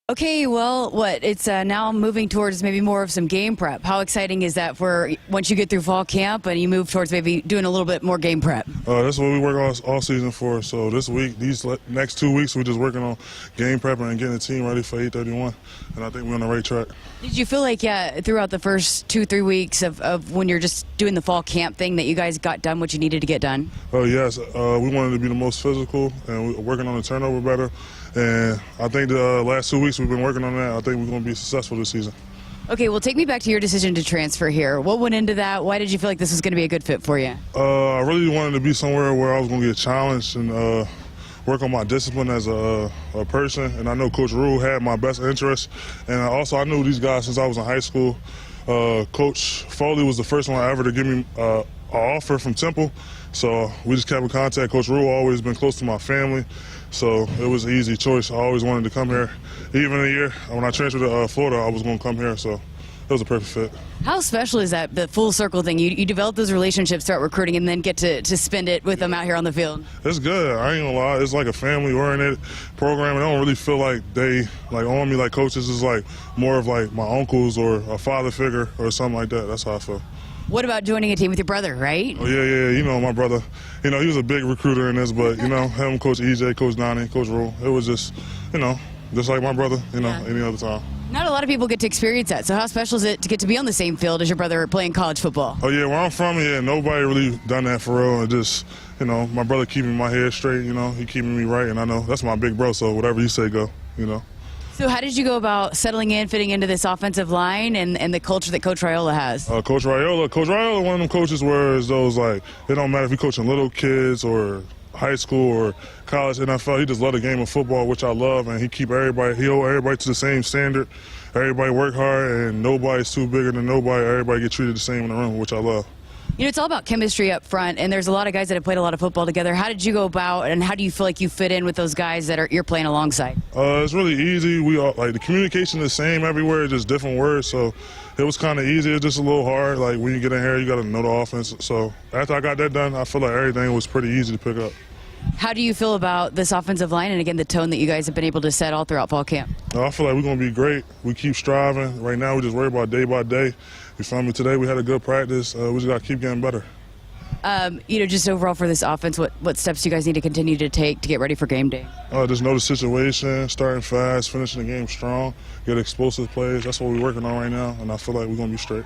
Okay, well, it's now moving towards maybe more of some game prep. How exciting is that for once you get through fall camp and you move towards maybe doing a little bit more game prep? That's what we work all season for. So this week, these next 2 weeks, we're just working on game prepping and getting the team ready for 831, and I think we're on the right track. Did you feel like, throughout the first 2-3 weeks of when you're just doing the fall camp thing that you guys got done what you needed to get done? Oh, yes. We wanted to be the most physical, and we're working on the turnover better. And I think the last 2 weeks we've been working on that. I think we're going to be successful this season. Okay, well, take me back to your decision to transfer here. What went into that? Why did you feel like this was going to be a good fit for you? I really wanted to be somewhere where I was going to get challenged and work on my discipline as a person. And I know Coach Rule had my best interest. And also I knew these guys since I was in high school. Coach Foley was the first one ever to give me an offer from Temple. So we just kept in contact. Coach Rule always been close to my family. So it was an easy choice. I always wanted to come here. Even a year when I transferred to Florida, I was going to come here. So it was a perfect fit. How special is that, the full circle thing? You develop those relationships, start recruiting, and then get to spend it with them out here on the field. It's good. I ain't gonna lie. It's like a family-oriented program. I don't really feel like they own me like coaches. It's like more of like my uncles or a father figure or something like that. That's how I feel. What about joining a team with your brother, right? Oh, yeah. You know, my brother, he was a big recruiter in this, but, him, Coach EJ, Coach Donnie, Coach Rule, it was just, just like my brother, you know, any other time. Not a lot of people get to experience that. So how special is it to get to be on the same field as your brother playing college football? Oh, yeah, where I'm from, nobody really done that for real. And just, you know, my brother keeping my head straight, you know, he keeping me right. And I know that's my big bro, so whatever you say, go, you know. So how did you go about settling in, fitting into this offensive line and the culture that Coach Raiola has? Coach Raiola, one of them coaches where it's those, like, it don't matter if you're coaching little kids or high school or college, NFL, he just love the game of football, which I love, and he hold everybody to the same standard. Everybody work hard, and nobody's too bigger than nobody. Everybody get treated the same in the room, which I love. You know, it's all about chemistry up front, and there's a lot of guys that have played a lot of football together. How did you go about, and how do you feel like you fit in with those guys that you're playing alongside? It's really easy. We all, like, the communication is the same everywhere, just different words. So it was kind of easy. It's just a little hard. Like, when you get in here, you got to know the offense. So after I got that done, I feel like everything was pretty easy to pick up. How do you feel about this offensive line and, again, the tone that you guys have been able to set all throughout fall camp? I feel like we're going to be great. We keep striving. Right now, we just worry about day by day. You feel me? Today we had a good practice. We just got to keep getting better. You know, just overall for this offense, what steps do you guys need to continue to take to get ready for game day? Just know the situation, starting fast, finishing the game strong, get explosive plays. That's what we're working on right now, and I feel like we're going to be straight.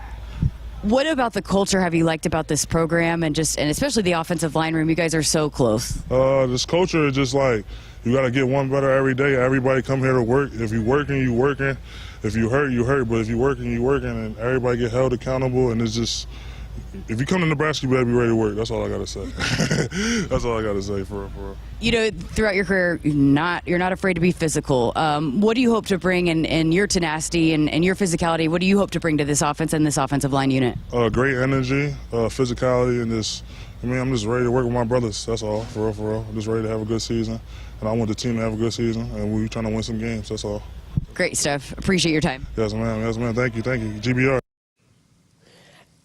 What about the culture have you liked about this program and especially the offensive line room? You guys are so close. This culture is just like, you got to get one better every day. Everybody come here to work. If you're working, you're working. If you hurt, you hurt. But if you're working, you're working. And everybody get held accountable. And it's just, if you come to Nebraska, you better be ready to work. That's all I got to say. That's all I got to say for real. You know, throughout your career, you're not afraid to be physical. What do you hope to bring in your tenacity and your physicality? What do you hope to bring to this offense and this offensive line unit? Great energy, physicality, and just, I'm just ready to work with my brothers. That's all, for real. I'm just ready to have a good season. And I want the team to have a good season, and we're trying to win some games. That's all. Great stuff. Appreciate your time. Yes, ma'am. Thank you. GBR.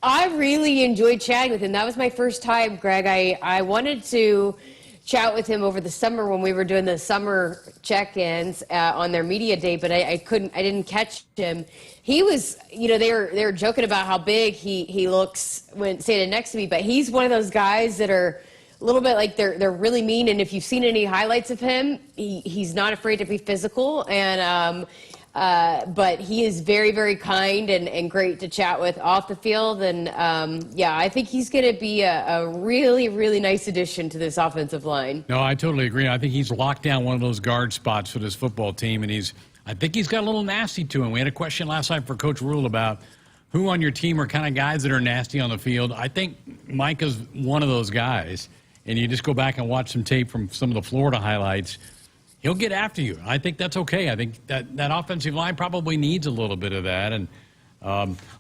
I really enjoyed chatting with him. That was my first time, Greg. I wanted to chat with him over the summer when we were doing the summer check-ins on their media day, but I didn't catch him. He was, they were joking about how big he looks when standing next to me, but he's one of those guys that are a little bit like they're really mean, and if you've seen any highlights of him, he's not afraid to be physical, and but he is very, very kind and great to chat with off the field, and I think he's going to be a really, really nice addition to this offensive line. No, I totally agree. I think he's locked down one of those guard spots for this football team, and I think he's got a little nasty to him. We had a question last night for Coach Rule about who on your team are kind of guys that are nasty on the field. I think Micah's one of those guys. And you just go back and watch some tape from some of the Florida highlights, he'll get after you. I think that's okay. I think that offensive line probably needs a little bit of that. And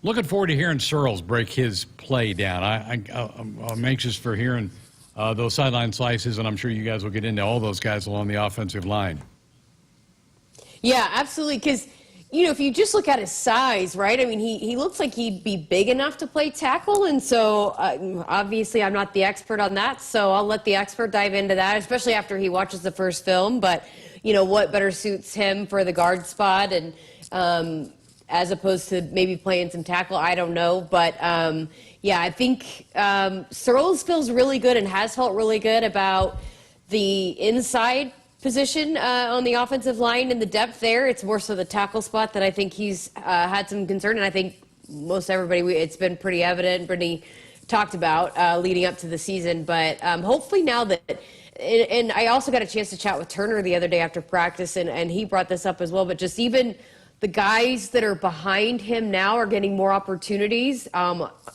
looking forward to hearing Searles break his play down. I'm anxious for hearing those sideline slices, and I'm sure you guys will get into all those guys along the offensive line. Yeah, absolutely, because if you just look at his size, right? I mean, he looks like he'd be big enough to play tackle, and so obviously I'm not the expert on that, so I'll let the expert dive into that, especially after he watches the first film. But what better suits him for the guard spot, and as opposed to maybe playing some tackle, I don't know. But I think Searles feels really good and has felt really good about the inside position on the offensive line and the depth there. It's more so the tackle spot that I think he's had some concern, and I think most everybody, it's been pretty evident, Brittany talked about leading up to the season. But hopefully now that, and I also got a chance to chat with Turner the other day after practice, and he brought this up as well, but just even the guys that are behind him now are getting more opportunities.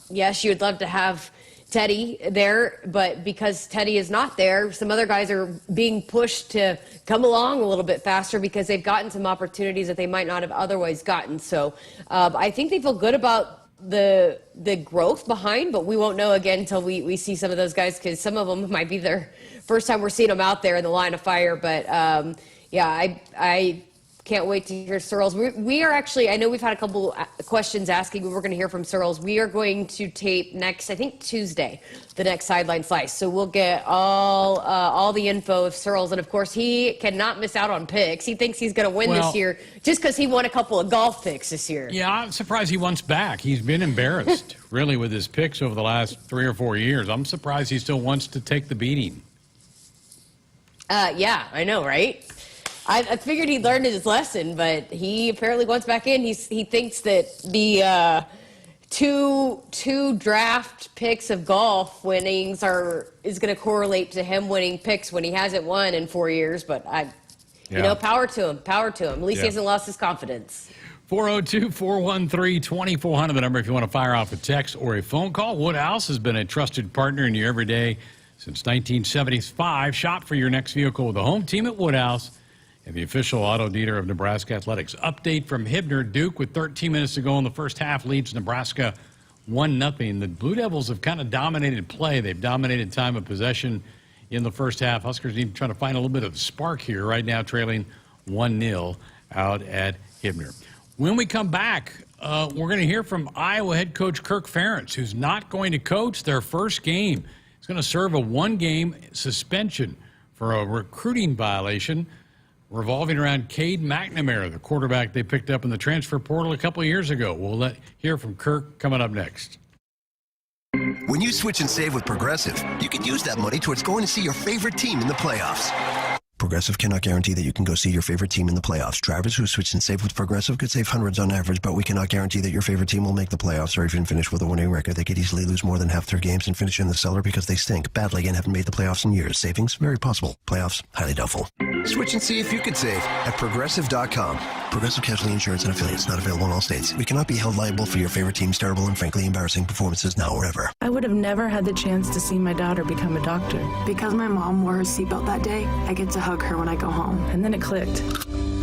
Yes, you would love to have Teddy there, but because Teddy is not there, some other guys are being pushed to come along a little bit faster because they've gotten some opportunities that they might not have otherwise gotten. So I think they feel good about the growth behind, but we won't know again until we see some of those guys, because some of them might be their first time we're seeing them out there in the line of fire. But I can't wait to hear Searles. We are actually, I know we've had a couple questions asking when we're going to hear from Searles. We are going to tape next, I think Tuesday, the next sideline slice. So we'll get all the info of Searles. And of course, he cannot miss out on picks. He thinks he's going to win this year just because he won a couple of golf picks this year. Yeah, I'm surprised he wants back. He's been embarrassed, really, with his picks over the last 3 or 4 years. I'm surprised he still wants to take the beating. Yeah, I know, right? I figured he'd learned his lesson, but he apparently wants back in. He thinks that the two draft picks of golf winnings is going to correlate to him winning picks when he hasn't won in 4 years. But power to him. At least he hasn't lost his confidence. 402-413-2400, the number if you want to fire off a text or a phone call. Woodhouse has been a trusted partner in your everyday since 1975. Shop for your next vehicle with the home team at Woodhouse and the official auto dealer of Nebraska Athletics. Update from Hibner. Duke, with 13 minutes to go in the first half, leads Nebraska 1-0. The Blue Devils have kind of dominated play. They've dominated time of possession in the first half. Huskers need to try to find a little bit of spark here. Right now trailing 1-0 out at Hibner. When we come back, we're going to hear from Iowa head coach Kirk Ferentz, who's not going to coach their first game. He's going to serve a 1-game suspension for a recruiting violation revolving around Cade McNamara, the quarterback they picked up in the transfer portal a couple of years ago. We'll hear from Kirk coming up next. When you switch and save with Progressive, you can use that money towards going to see your favorite team in the playoffs. Progressive cannot guarantee that you can go see your favorite team in the playoffs. Drivers who switch and save with Progressive could save hundreds on average, but we cannot guarantee that your favorite team will make the playoffs or even finish with a winning record. They could easily lose more than half their games and finish in the cellar because they stink badly and haven't made the playoffs in years. Savings? Very possible. Playoffs? Highly doubtful. Switch and see if you could save at Progressive.com. Progressive Casualty Insurance and Affiliates, not available in all states. We cannot be held liable for your favorite team's terrible and frankly embarrassing performances now or ever. I would have never had the chance to see my daughter become a doctor. Because my mom wore her seatbelt that day, I get to hug her when I go home. And then it clicked.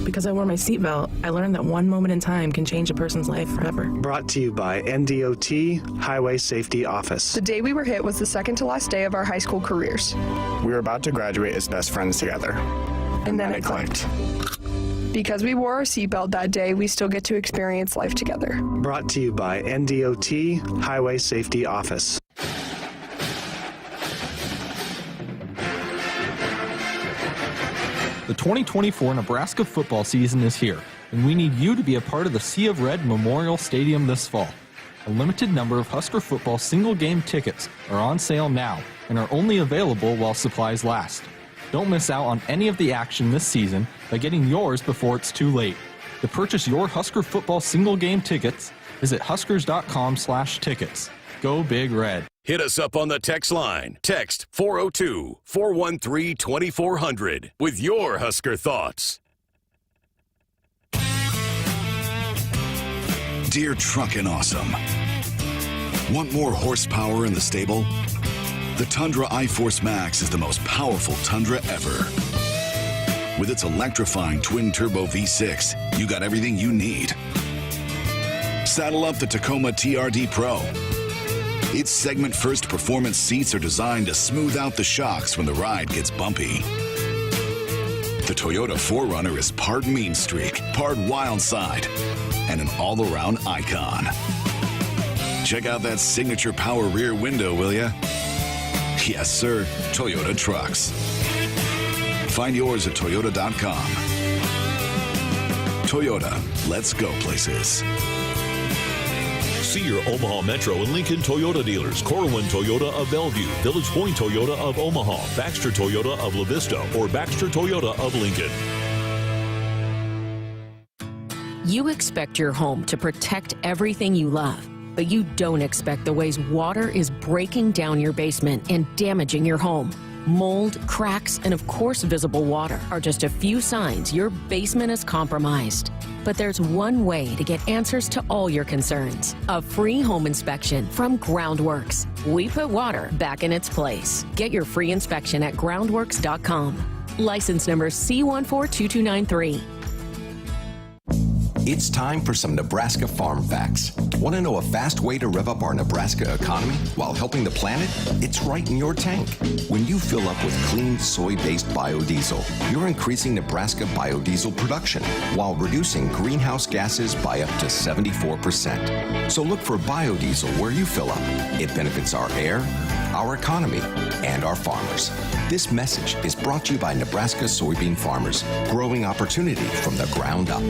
Because I wore my seatbelt, I learned that one moment in time can change a person's life forever. Brought to you by NDOT Highway Safety Office. The day we were hit was the second to last day of our high school careers. We were about to graduate as best friends together. And then it clicked. Because we wore our seatbelt that day, we still get to experience life together. Brought to you by NDOT Highway Safety Office. The 2024 Nebraska football season is here, and we need you to be a part of the Sea of Red Memorial Stadium this fall. A limited number of Husker football single-game tickets are on sale now and are only available while supplies last. Don't miss out on any of the action this season by getting yours before it's too late. To purchase your Husker football single-game tickets, visit huskers.com/tickets. Go Big Red. Hit us up on the text line. Text 402-413-2400 with your Husker thoughts. Dear Truckin' Awesome. Want more horsepower in the stable? The Tundra iForce Max is the most powerful Tundra ever. With its electrifying twin-turbo V6, you got everything you need. Saddle up the Tacoma TRD Pro. Its segment-first performance seats are designed to smooth out the shocks when the ride gets bumpy. The Toyota 4Runner is part mean streak, part wild side, and an all-around icon. Check out that signature power rear window, will ya? Yes, sir, Toyota trucks. Find yours at Toyota.com. Toyota, let's go places. See your Omaha Metro and Lincoln Toyota dealers. Corwin Toyota of Bellevue, Village Point Toyota of Omaha, Baxter Toyota of La Vista, or Baxter Toyota of Lincoln. You expect your home to protect everything you love, but you don't expect the ways water is breaking down your basement and damaging your home. Mold, cracks, and of course visible water are just a few signs your basement is compromised. But there's one way to get answers to all your concerns. A free home inspection from Groundworks. We put water back in its place. Get your free inspection at groundworks.com. License number C142293. It's time for some Nebraska farm facts. Want to know a fast way to rev up our Nebraska economy while helping the planet? It's right in your tank. When you fill up with clean soy-based biodiesel, you're increasing Nebraska biodiesel production while reducing greenhouse gases by up to 74%. So look for biodiesel where you fill up. It benefits our air, our economy, and our farmers. This message is brought to you by Nebraska soybean farmers, growing opportunity from the ground up.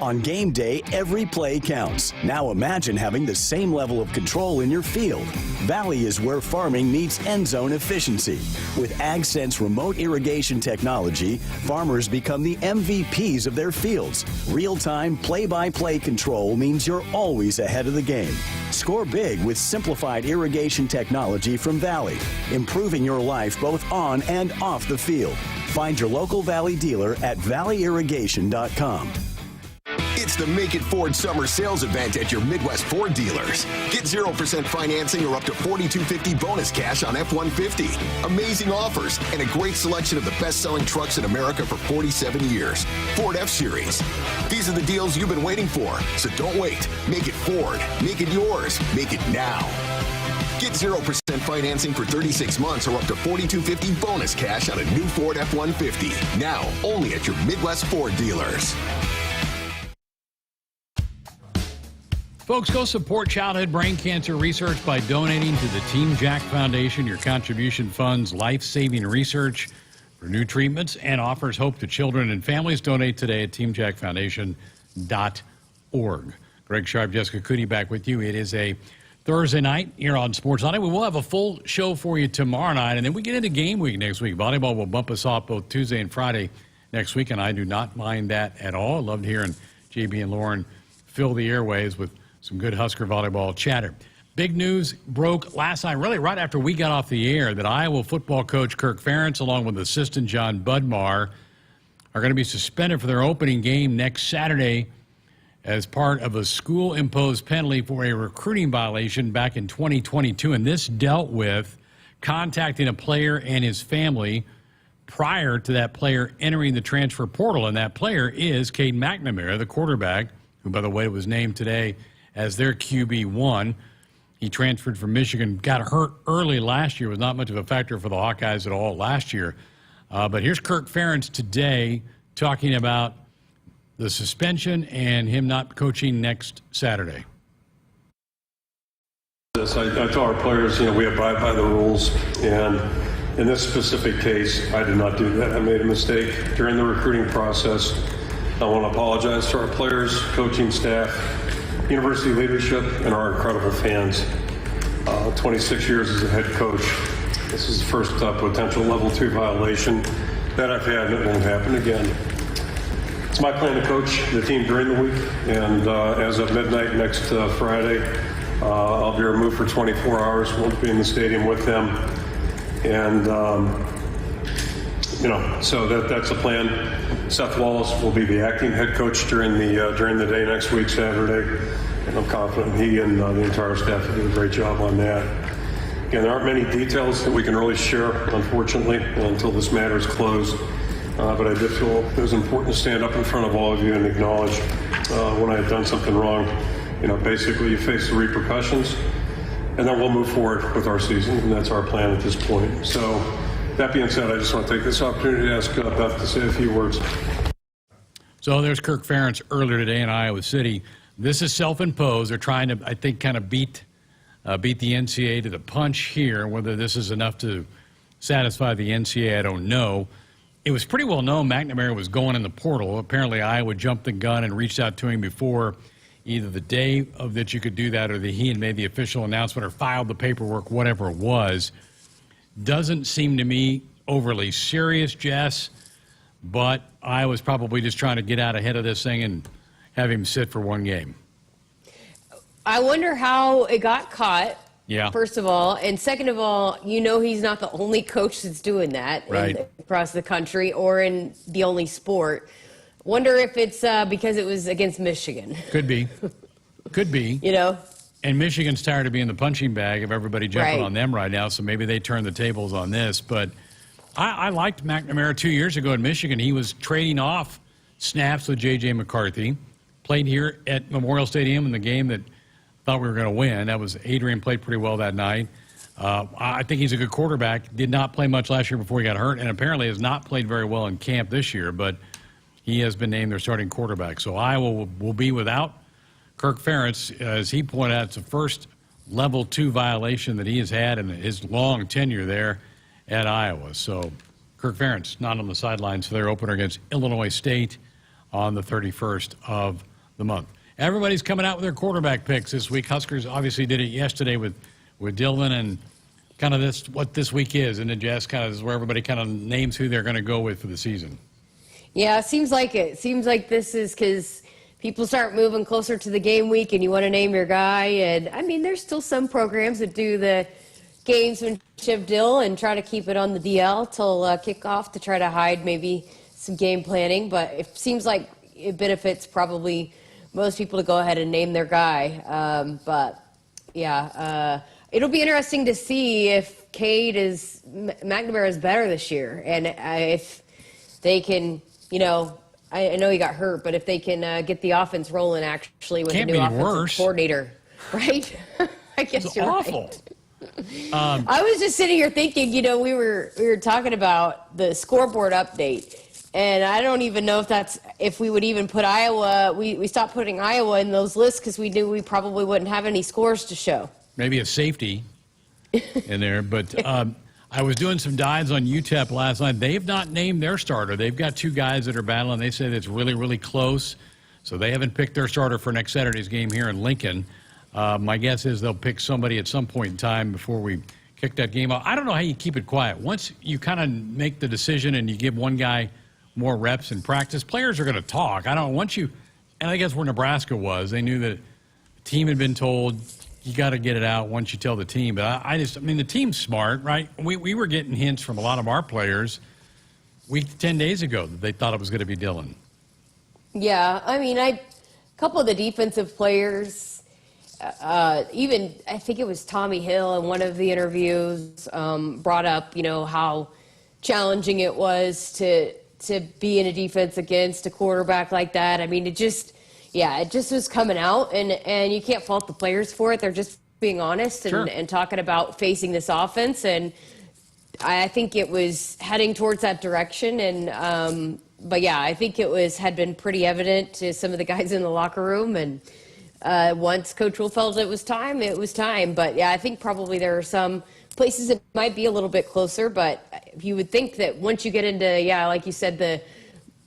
On game day, every play counts. Now imagine having the same level of control in your field. Valley is where farming meets end zone efficiency. With AgSense remote irrigation technology, farmers become the MVPs of their fields. Real-time, play-by-play control means you're always ahead of the game. Score big with simplified irrigation technology from Valley, improving your life both on and off the field. Find your local Valley dealer at valleyirrigation.com. It's the Make It Ford Summer Sales Event at your Midwest Ford dealers. Get 0% financing or up to $4,250 bonus cash on F-150. Amazing offers and a great selection of the best-selling trucks in America for 47 years. Ford F-Series. These are the deals you've been waiting for. So don't wait. Make it Ford. Make it yours. Make it now. Get 0% financing for 36 months or up to $4,250 bonus cash on a new Ford F-150. Now, only at your Midwest Ford dealers. Folks, go support childhood brain cancer research by donating to the Team Jack Foundation. Your contribution funds life-saving research for new treatments and offers hope to children and families. Donate today at teamjackfoundation.org. Greg Sharpe, Jessica Coody back with you. It is a Thursday night here on Sports Night. We will have a full show for you tomorrow night, and then we get into game week next week. Volleyball will bump us off both Tuesday and Friday next week, and I do not mind that at all. I loved hearing JB and Lauren fill the airways with some good Husker volleyball chatter. Big news broke last night, really right after we got off the air, that Iowa football coach Kirk Ferentz, along with assistant John Budmar, are going to be suspended for their opening game next Saturday as part of a school-imposed penalty for a recruiting violation back in 2022. And this dealt with contacting a player and his family prior to that player entering the transfer portal. And that player is Cade McNamara, the quarterback, who, by the way, was named today as their QB1. He transferred from Michigan, got hurt early last year, was not much of a factor for the Hawkeyes at all last year. But here's Kirk Ferentz today talking about the suspension and him not coaching next Saturday. I tell our players, we abide by the rules, and in this specific case, I did not do that. I made a mistake during the recruiting process. I want to apologize to our players, coaching staff, university leadership, and our incredible fans. 26 years as a head coach. This is the first potential level 2 violation that I've had, and it won't happen again. It's my plan to coach the team during the week, and as of midnight next Friday, I'll be removed for 24 hours. Won't be in the stadium with them, and so that's the plan. Seth Wallace will be the acting head coach during the day next week, Saturday, and I'm confident he and the entire staff will do a great job on that. Again, there aren't many details that we can really share, unfortunately, until this matter is closed. But I did feel it was important to stand up in front of all of you and acknowledge when I had done something wrong. Basically you face the repercussions, and then we'll move forward with our season, and that's our plan at this point. So that being said, I just want to take this opportunity to ask Beth to say a few words. So there's Kirk Ferentz earlier today in Iowa City. This is self-imposed. They're trying to, I think, kind of beat the NCAA to the punch here. Whether this is enough to satisfy the NCAA, I don't know. It was pretty well known McNamara was going in the portal. Apparently, Iowa jumped the gun and reached out to him before either the day of that you could do that or that he had made the official announcement or filed the paperwork, whatever it was. Doesn't seem to me overly serious, Jess, but Iowa's probably just trying to get out ahead of this thing and have him sit for one game. I wonder how it got caught. Yeah. First of all, and second of all, he's not the only coach that's doing that across the country or in the only sport. Wonder if it's because it was against Michigan. Could be. Could be. And Michigan's tired of being the punching bag of everybody jumping on them right now, so maybe they turn the tables on this. But I liked McNamara 2 years ago in Michigan. He was trading off snaps with J.J. McCarthy. Played here at Memorial Stadium in the game that thought we were going to win. That was Adrian played pretty well that night. I think he's a good quarterback. Did not play much last year before he got hurt, and apparently has not played very well in camp this year, but he has been named their starting quarterback. So Iowa will be without Kirk Ferentz. As he pointed out, it's the first level 2 violation that he has had in his long tenure there at Iowa. So Kirk Ferentz not on the sidelines for their opener against Illinois State on the 31st of the month. Everybody's coming out with their quarterback picks this week. Huskers obviously did it yesterday with Dillon, and kind of what this week is. And then Jess, kind of is where everybody kind of names who they're going to go with for the season. Yeah, it seems like it. Seems like this is because people start moving closer to the game week and you want to name your guy. And, I mean, there's still some programs that do the gamesmanship deal and try to keep it on the DL till kickoff to try to hide maybe some game planning. But it seems like it benefits probably most people to go ahead and name their guy. It'll be interesting to see if McNamara is better this year. And if they can, I know he got hurt, but if they can get the offense rolling actually with a new offensive coordinator, right? I guess it's you're awful. Right. I was just sitting here thinking, we were talking about the scoreboard update, and I don't even know if we would even put Iowa. We stopped putting Iowa in those lists because we knew we probably wouldn't have any scores to show. Maybe a safety in there, but I was doing some dives on UTEP last night. They've not named their starter. They've got two guys that are battling. They said it's really, really close, so they haven't picked their starter for next Saturday's game here in Lincoln. My guess is they'll pick somebody at some point in time before we kick that game off. I don't know how you keep it quiet. Once you kind of make the decision and you give one guy more reps in practice, players are going to talk. I don't know, and I guess where Nebraska was, they knew that the team had been told, you got to get it out once you tell the team. But the team's smart, right? We were getting hints from a lot of our players 10 days ago that they thought it was going to be Dillon. Yeah, a couple of the defensive players, even I think it was Tommy Hill in one of the interviews brought up, how challenging it was to be in a defense against a quarterback like that. It just was coming out, and you can't fault the players for it. They're just being honest and talking about facing this offense, and I think it was heading towards that direction. And I think had been pretty evident to some of the guys in the locker room. And once Coach Rule felt it was time, it was time. But yeah, I think probably there are some places that might be a little bit closer, but you would think that once you get into like you said, the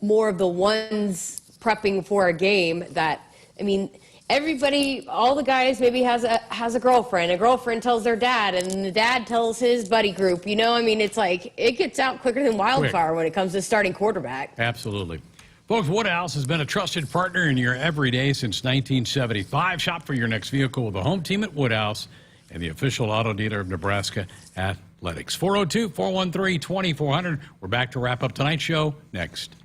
more of the ones prepping for a game, that everybody, all the guys maybe has a girlfriend. A girlfriend tells their dad, and the dad tells his buddy group. It's like it gets out quicker than wildfire when it comes to starting quarterback. Absolutely. Folks, Woodhouse has been a trusted partner in your everyday since 1975. Shop for your next vehicle with the home team at Woodhouse and the official auto dealer of Nebraska Athletics. 402-413-2400. We're back to wrap up tonight's show next.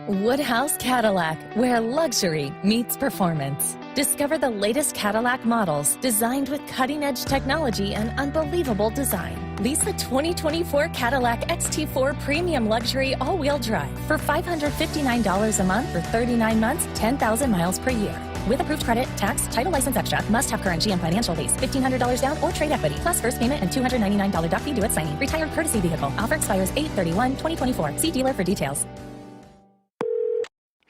Woodhouse Cadillac, where luxury meets performance. Discover the latest Cadillac models designed with cutting-edge technology and unbelievable design. Lease a 2024 Cadillac XT4 Premium Luxury All-Wheel Drive for $559 a month for 39 months, 10,000 miles per year. With approved credit, tax, title license extra, must have current GM financial lease, $1,500 down or trade equity, plus first payment and $299 doc fee due at signing. Retired courtesy vehicle. Offer expires 8/31/2024. See dealer for details.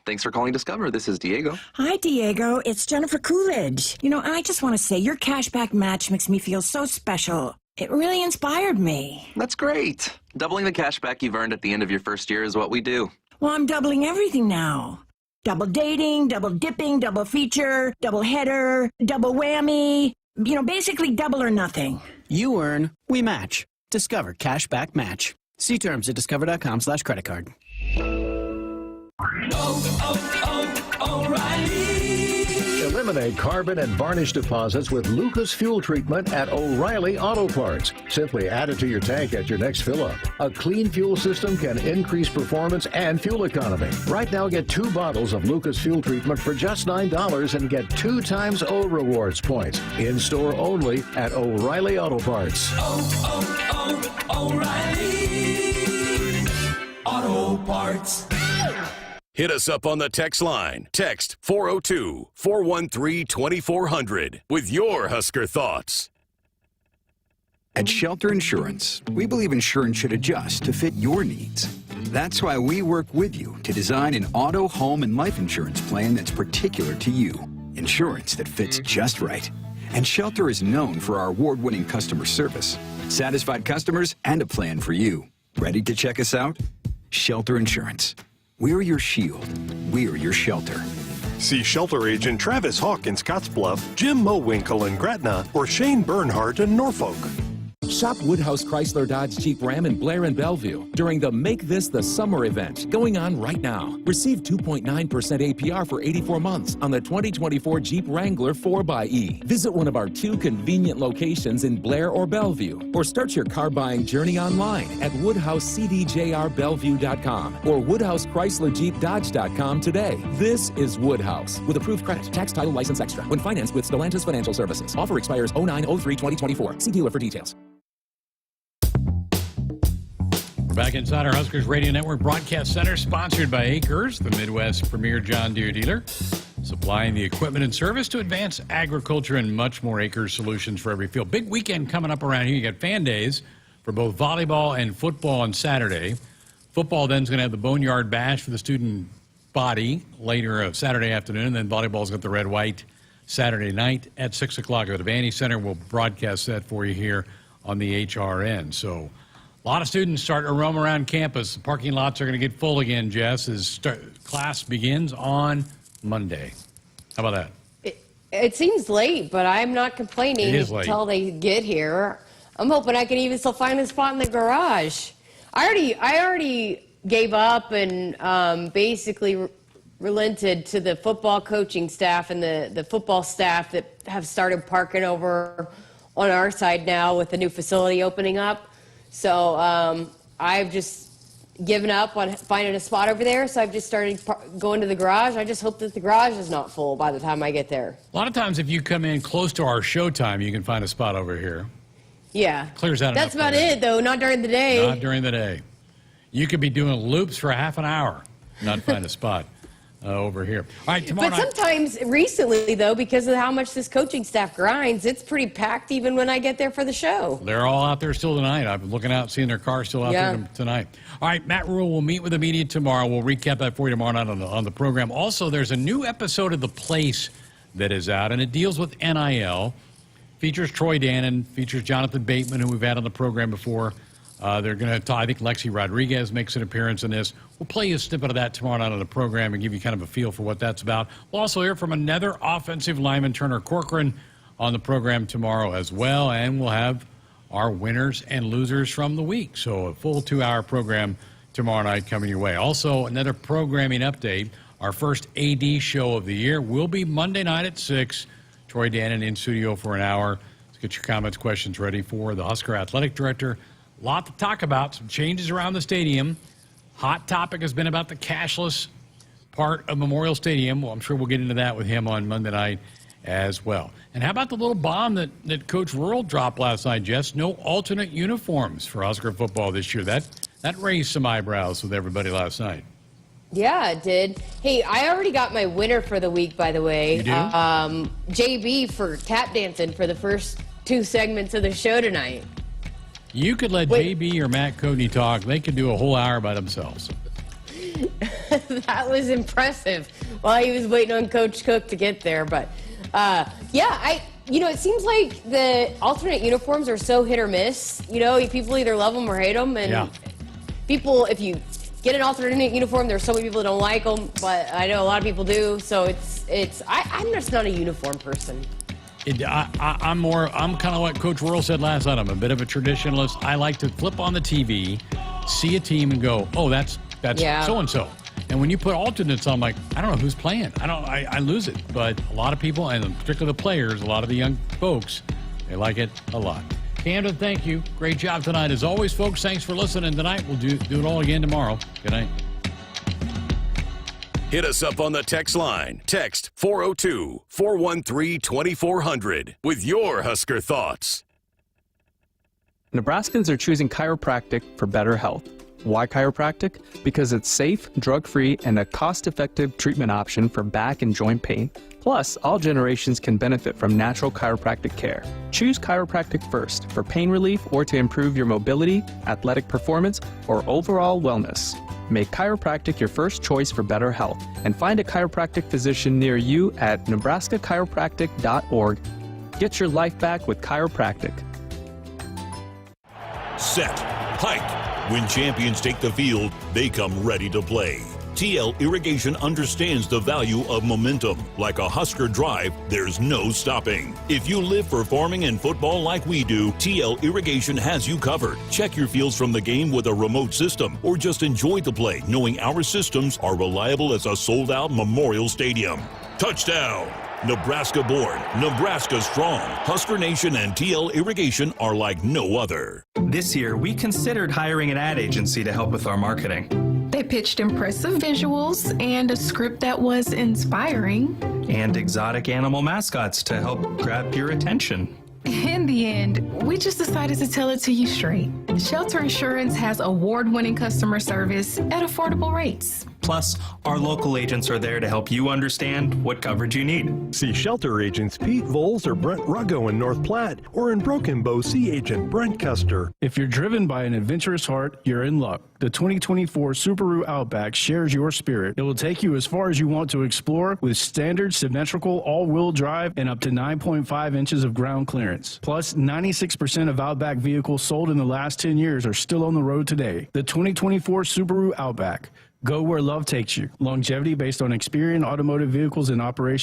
Thanks for calling Discover. This is Diego. Hi, Diego. It's Jennifer Coolidge. I just want to say your cashback match makes me feel so special. It really inspired me. That's great. Doubling the cashback you've earned at the end of your first year is what we do. Well, I'm doubling everything now. Double dating, double dipping, double feature, double header, double whammy. Basically double or nothing. You earn, we match. Discover Cashback Match. See terms at discover.com/credit card. Eliminate carbon and varnish deposits with Lucas Fuel Treatment at O'Reilly Auto Parts. Simply add it to your tank at your next fill-up. A clean fuel system can increase performance and fuel economy. Right now, get 2 bottles of Lucas Fuel Treatment for just $9 and get 2 times O Rewards points. In-store only at O'Reilly Auto Parts. O'Reilly Auto Parts. Hit us up on the text line. Text 402-413-2400 with your Husker thoughts. At Shelter Insurance, we believe insurance should adjust to fit your needs. That's why we work with you to design an auto, home, and life insurance plan that's particular to you. Insurance that fits just right. And Shelter is known for our award-winning customer service, satisfied customers, and a plan for you. Ready to check us out? Shelter Insurance. We're your shield. We're your shelter. See shelter agent Travis Hawk in Scottsbluff, Jim Mowinkle in Gretna, or Shane Bernhardt in Norfolk. Shop Woodhouse Chrysler Dodge Jeep Ram in Blair and Bellevue during the Make This the Summer event going on right now. Receive 2.9% APR for 84 months on the 2024 Jeep Wrangler 4xE. Visit one of our 2 convenient locations in Blair or Bellevue, or start your car buying journey online at WoodhouseCDJRBellevue.com or WoodhouseChryslerJeepDodge.com today. This is Woodhouse with approved credit, tax, title, license extra when financed with Stellantis Financial Services. Offer expires 09/03/2024. See dealer for details. Back inside our Huskers Radio Network Broadcast Center, sponsored by Akrs, the Midwest's premier John Deere dealer, supplying the equipment and service to advance agriculture and much more. Akrs solutions for every field. Big weekend coming up around here. You got fan days for both volleyball and football on Saturday. Football then is going to have the Boneyard Bash for the student body later Saturday afternoon, and then volleyball's got the red-white Saturday night at 6 o'clock at the Vandy Center. We'll broadcast that for you here on the HRN. So a lot of students starting to roam around campus. The parking lots are going to get full again, Jess, as class begins on Monday. How about that? It seems late, but I'm not complaining until they get here. I'm hoping I can even still find a spot in the garage. I already gave up and basically relented to the football coaching staff and the football staff that have started parking over on our side now with the new facility opening up. So I've just given up on finding a spot over there, so I've just started going to the garage. I just hope that the garage is not full by the time I get there. A lot of times if you come in close to our showtime, you can find a spot over here. Yeah. Clears out. That's about it, though. Not during the day. Not during the day. You could be doing loops for half an hour, not find a spot over here. All right, tomorrow night. But sometimes, recently, though, because of how much this coaching staff grinds, it's pretty packed even when I get there for the show. They're all out there still tonight. I've been looking out, seeing their cars still out there tonight. All right, Matt Rule will meet with the media tomorrow. We'll recap that for you tomorrow night on the program. Also, there's a new episode of The Place that is out, and it deals with NIL. Features Troy Dannon, features Jonathan Bateman, who we've had on the program before. They're going to talk, I think Lexi Rodriguez makes an appearance in this. We'll play you a snippet of that tomorrow night on the program and give you kind of a feel for what that's about. We'll also hear from another offensive lineman, Turner Corcoran, on the program tomorrow as well. And we'll have our winners and losers from the week. So a full 2-hour program tomorrow night coming your way. Also, another programming update. Our first AD show of the year will be Monday night at 6. Troy Dannon in studio for an hour. Let's get your comments, questions ready for the Husker Athletic Director. A lot to talk about, some changes around the stadium. Hot topic has been about the cashless part of Memorial Stadium. Well, I'm sure we'll get into that with him on Monday night as well. And how about the little bomb that Coach Rural dropped last night, Jess? No alternate uniforms for Husker football this year. That raised some eyebrows with everybody last night. Yeah, it did. Hey, I already got my winner for the week, by the way. You do? JB for tap dancing for the first 2 segments of the show tonight. You could let JB or Matt Coody talk. They could do a whole hour by themselves. That was impressive while he was waiting on Coach Cook to get there. But, it seems like the alternate uniforms are so hit or miss. You know, people either love them or hate them. And people, if you get an alternate uniform, there's so many people that don't like them. But I know a lot of people do. So I'm just not a uniform person. I'm kind of what Coach Rural said last night. I'm a bit of a traditionalist. I like to flip on the TV, see a team, and go, oh, that's so-and-so. And when you put alternates on, I'm like, I don't know who's playing. I lose it. But a lot of people, and particularly the players, a lot of the young folks, they like it a lot. Camden, thank you. Great job tonight. As always, folks, thanks for listening tonight. We'll do it all again tomorrow. Good night. Hit us up on the text line. Text 402-413-2400 with your Husker thoughts. Nebraskans are choosing chiropractic for better health. Why chiropractic? Because it's safe, drug-free, and a cost-effective treatment option for back and joint pain. Plus, all generations can benefit from natural chiropractic care. Choose chiropractic first for pain relief or to improve your mobility, athletic performance, or overall wellness. Make chiropractic your first choice for better health and find a chiropractic physician near you at nebraska-chiropractic.org. Get your life back with chiropractic. Set. Hike. When champions take the field, they come ready to play. TL Irrigation understands the value of momentum. Like a Husker drive, there's no stopping. If you live for farming and football like we do, TL Irrigation has you covered. Check your fields from the game with a remote system, or just enjoy the play knowing our systems are reliable as a sold-out Memorial Stadium. Touchdown! Nebraska born, Nebraska strong. Husker Nation and TL Irrigation are like no other. This year, we considered hiring an ad agency to help with our marketing. They pitched impressive visuals and a script that was inspiring. And exotic animal mascots to help grab your attention. In the end, we just decided to tell it to you straight. Shelter Insurance has award-winning customer service at affordable rates. Plus, our local agents are there to help you understand what coverage you need. See Shelter agents Pete Voles or Brent Ruggo in North Platte, or in Broken Bow, see agent Brent Custer. If you're driven by an adventurous heart, you're in luck. The 2024 Subaru Outback shares your spirit. It will take you as far as you want to explore with standard symmetrical all-wheel drive and up to 9.5 inches of ground clearance. Plus, 96% of Outback vehicles sold in the last 10 years are still on the road today. The 2024 Subaru Outback. Go where love takes you. Longevity based on Experian Automotive Vehicles in operation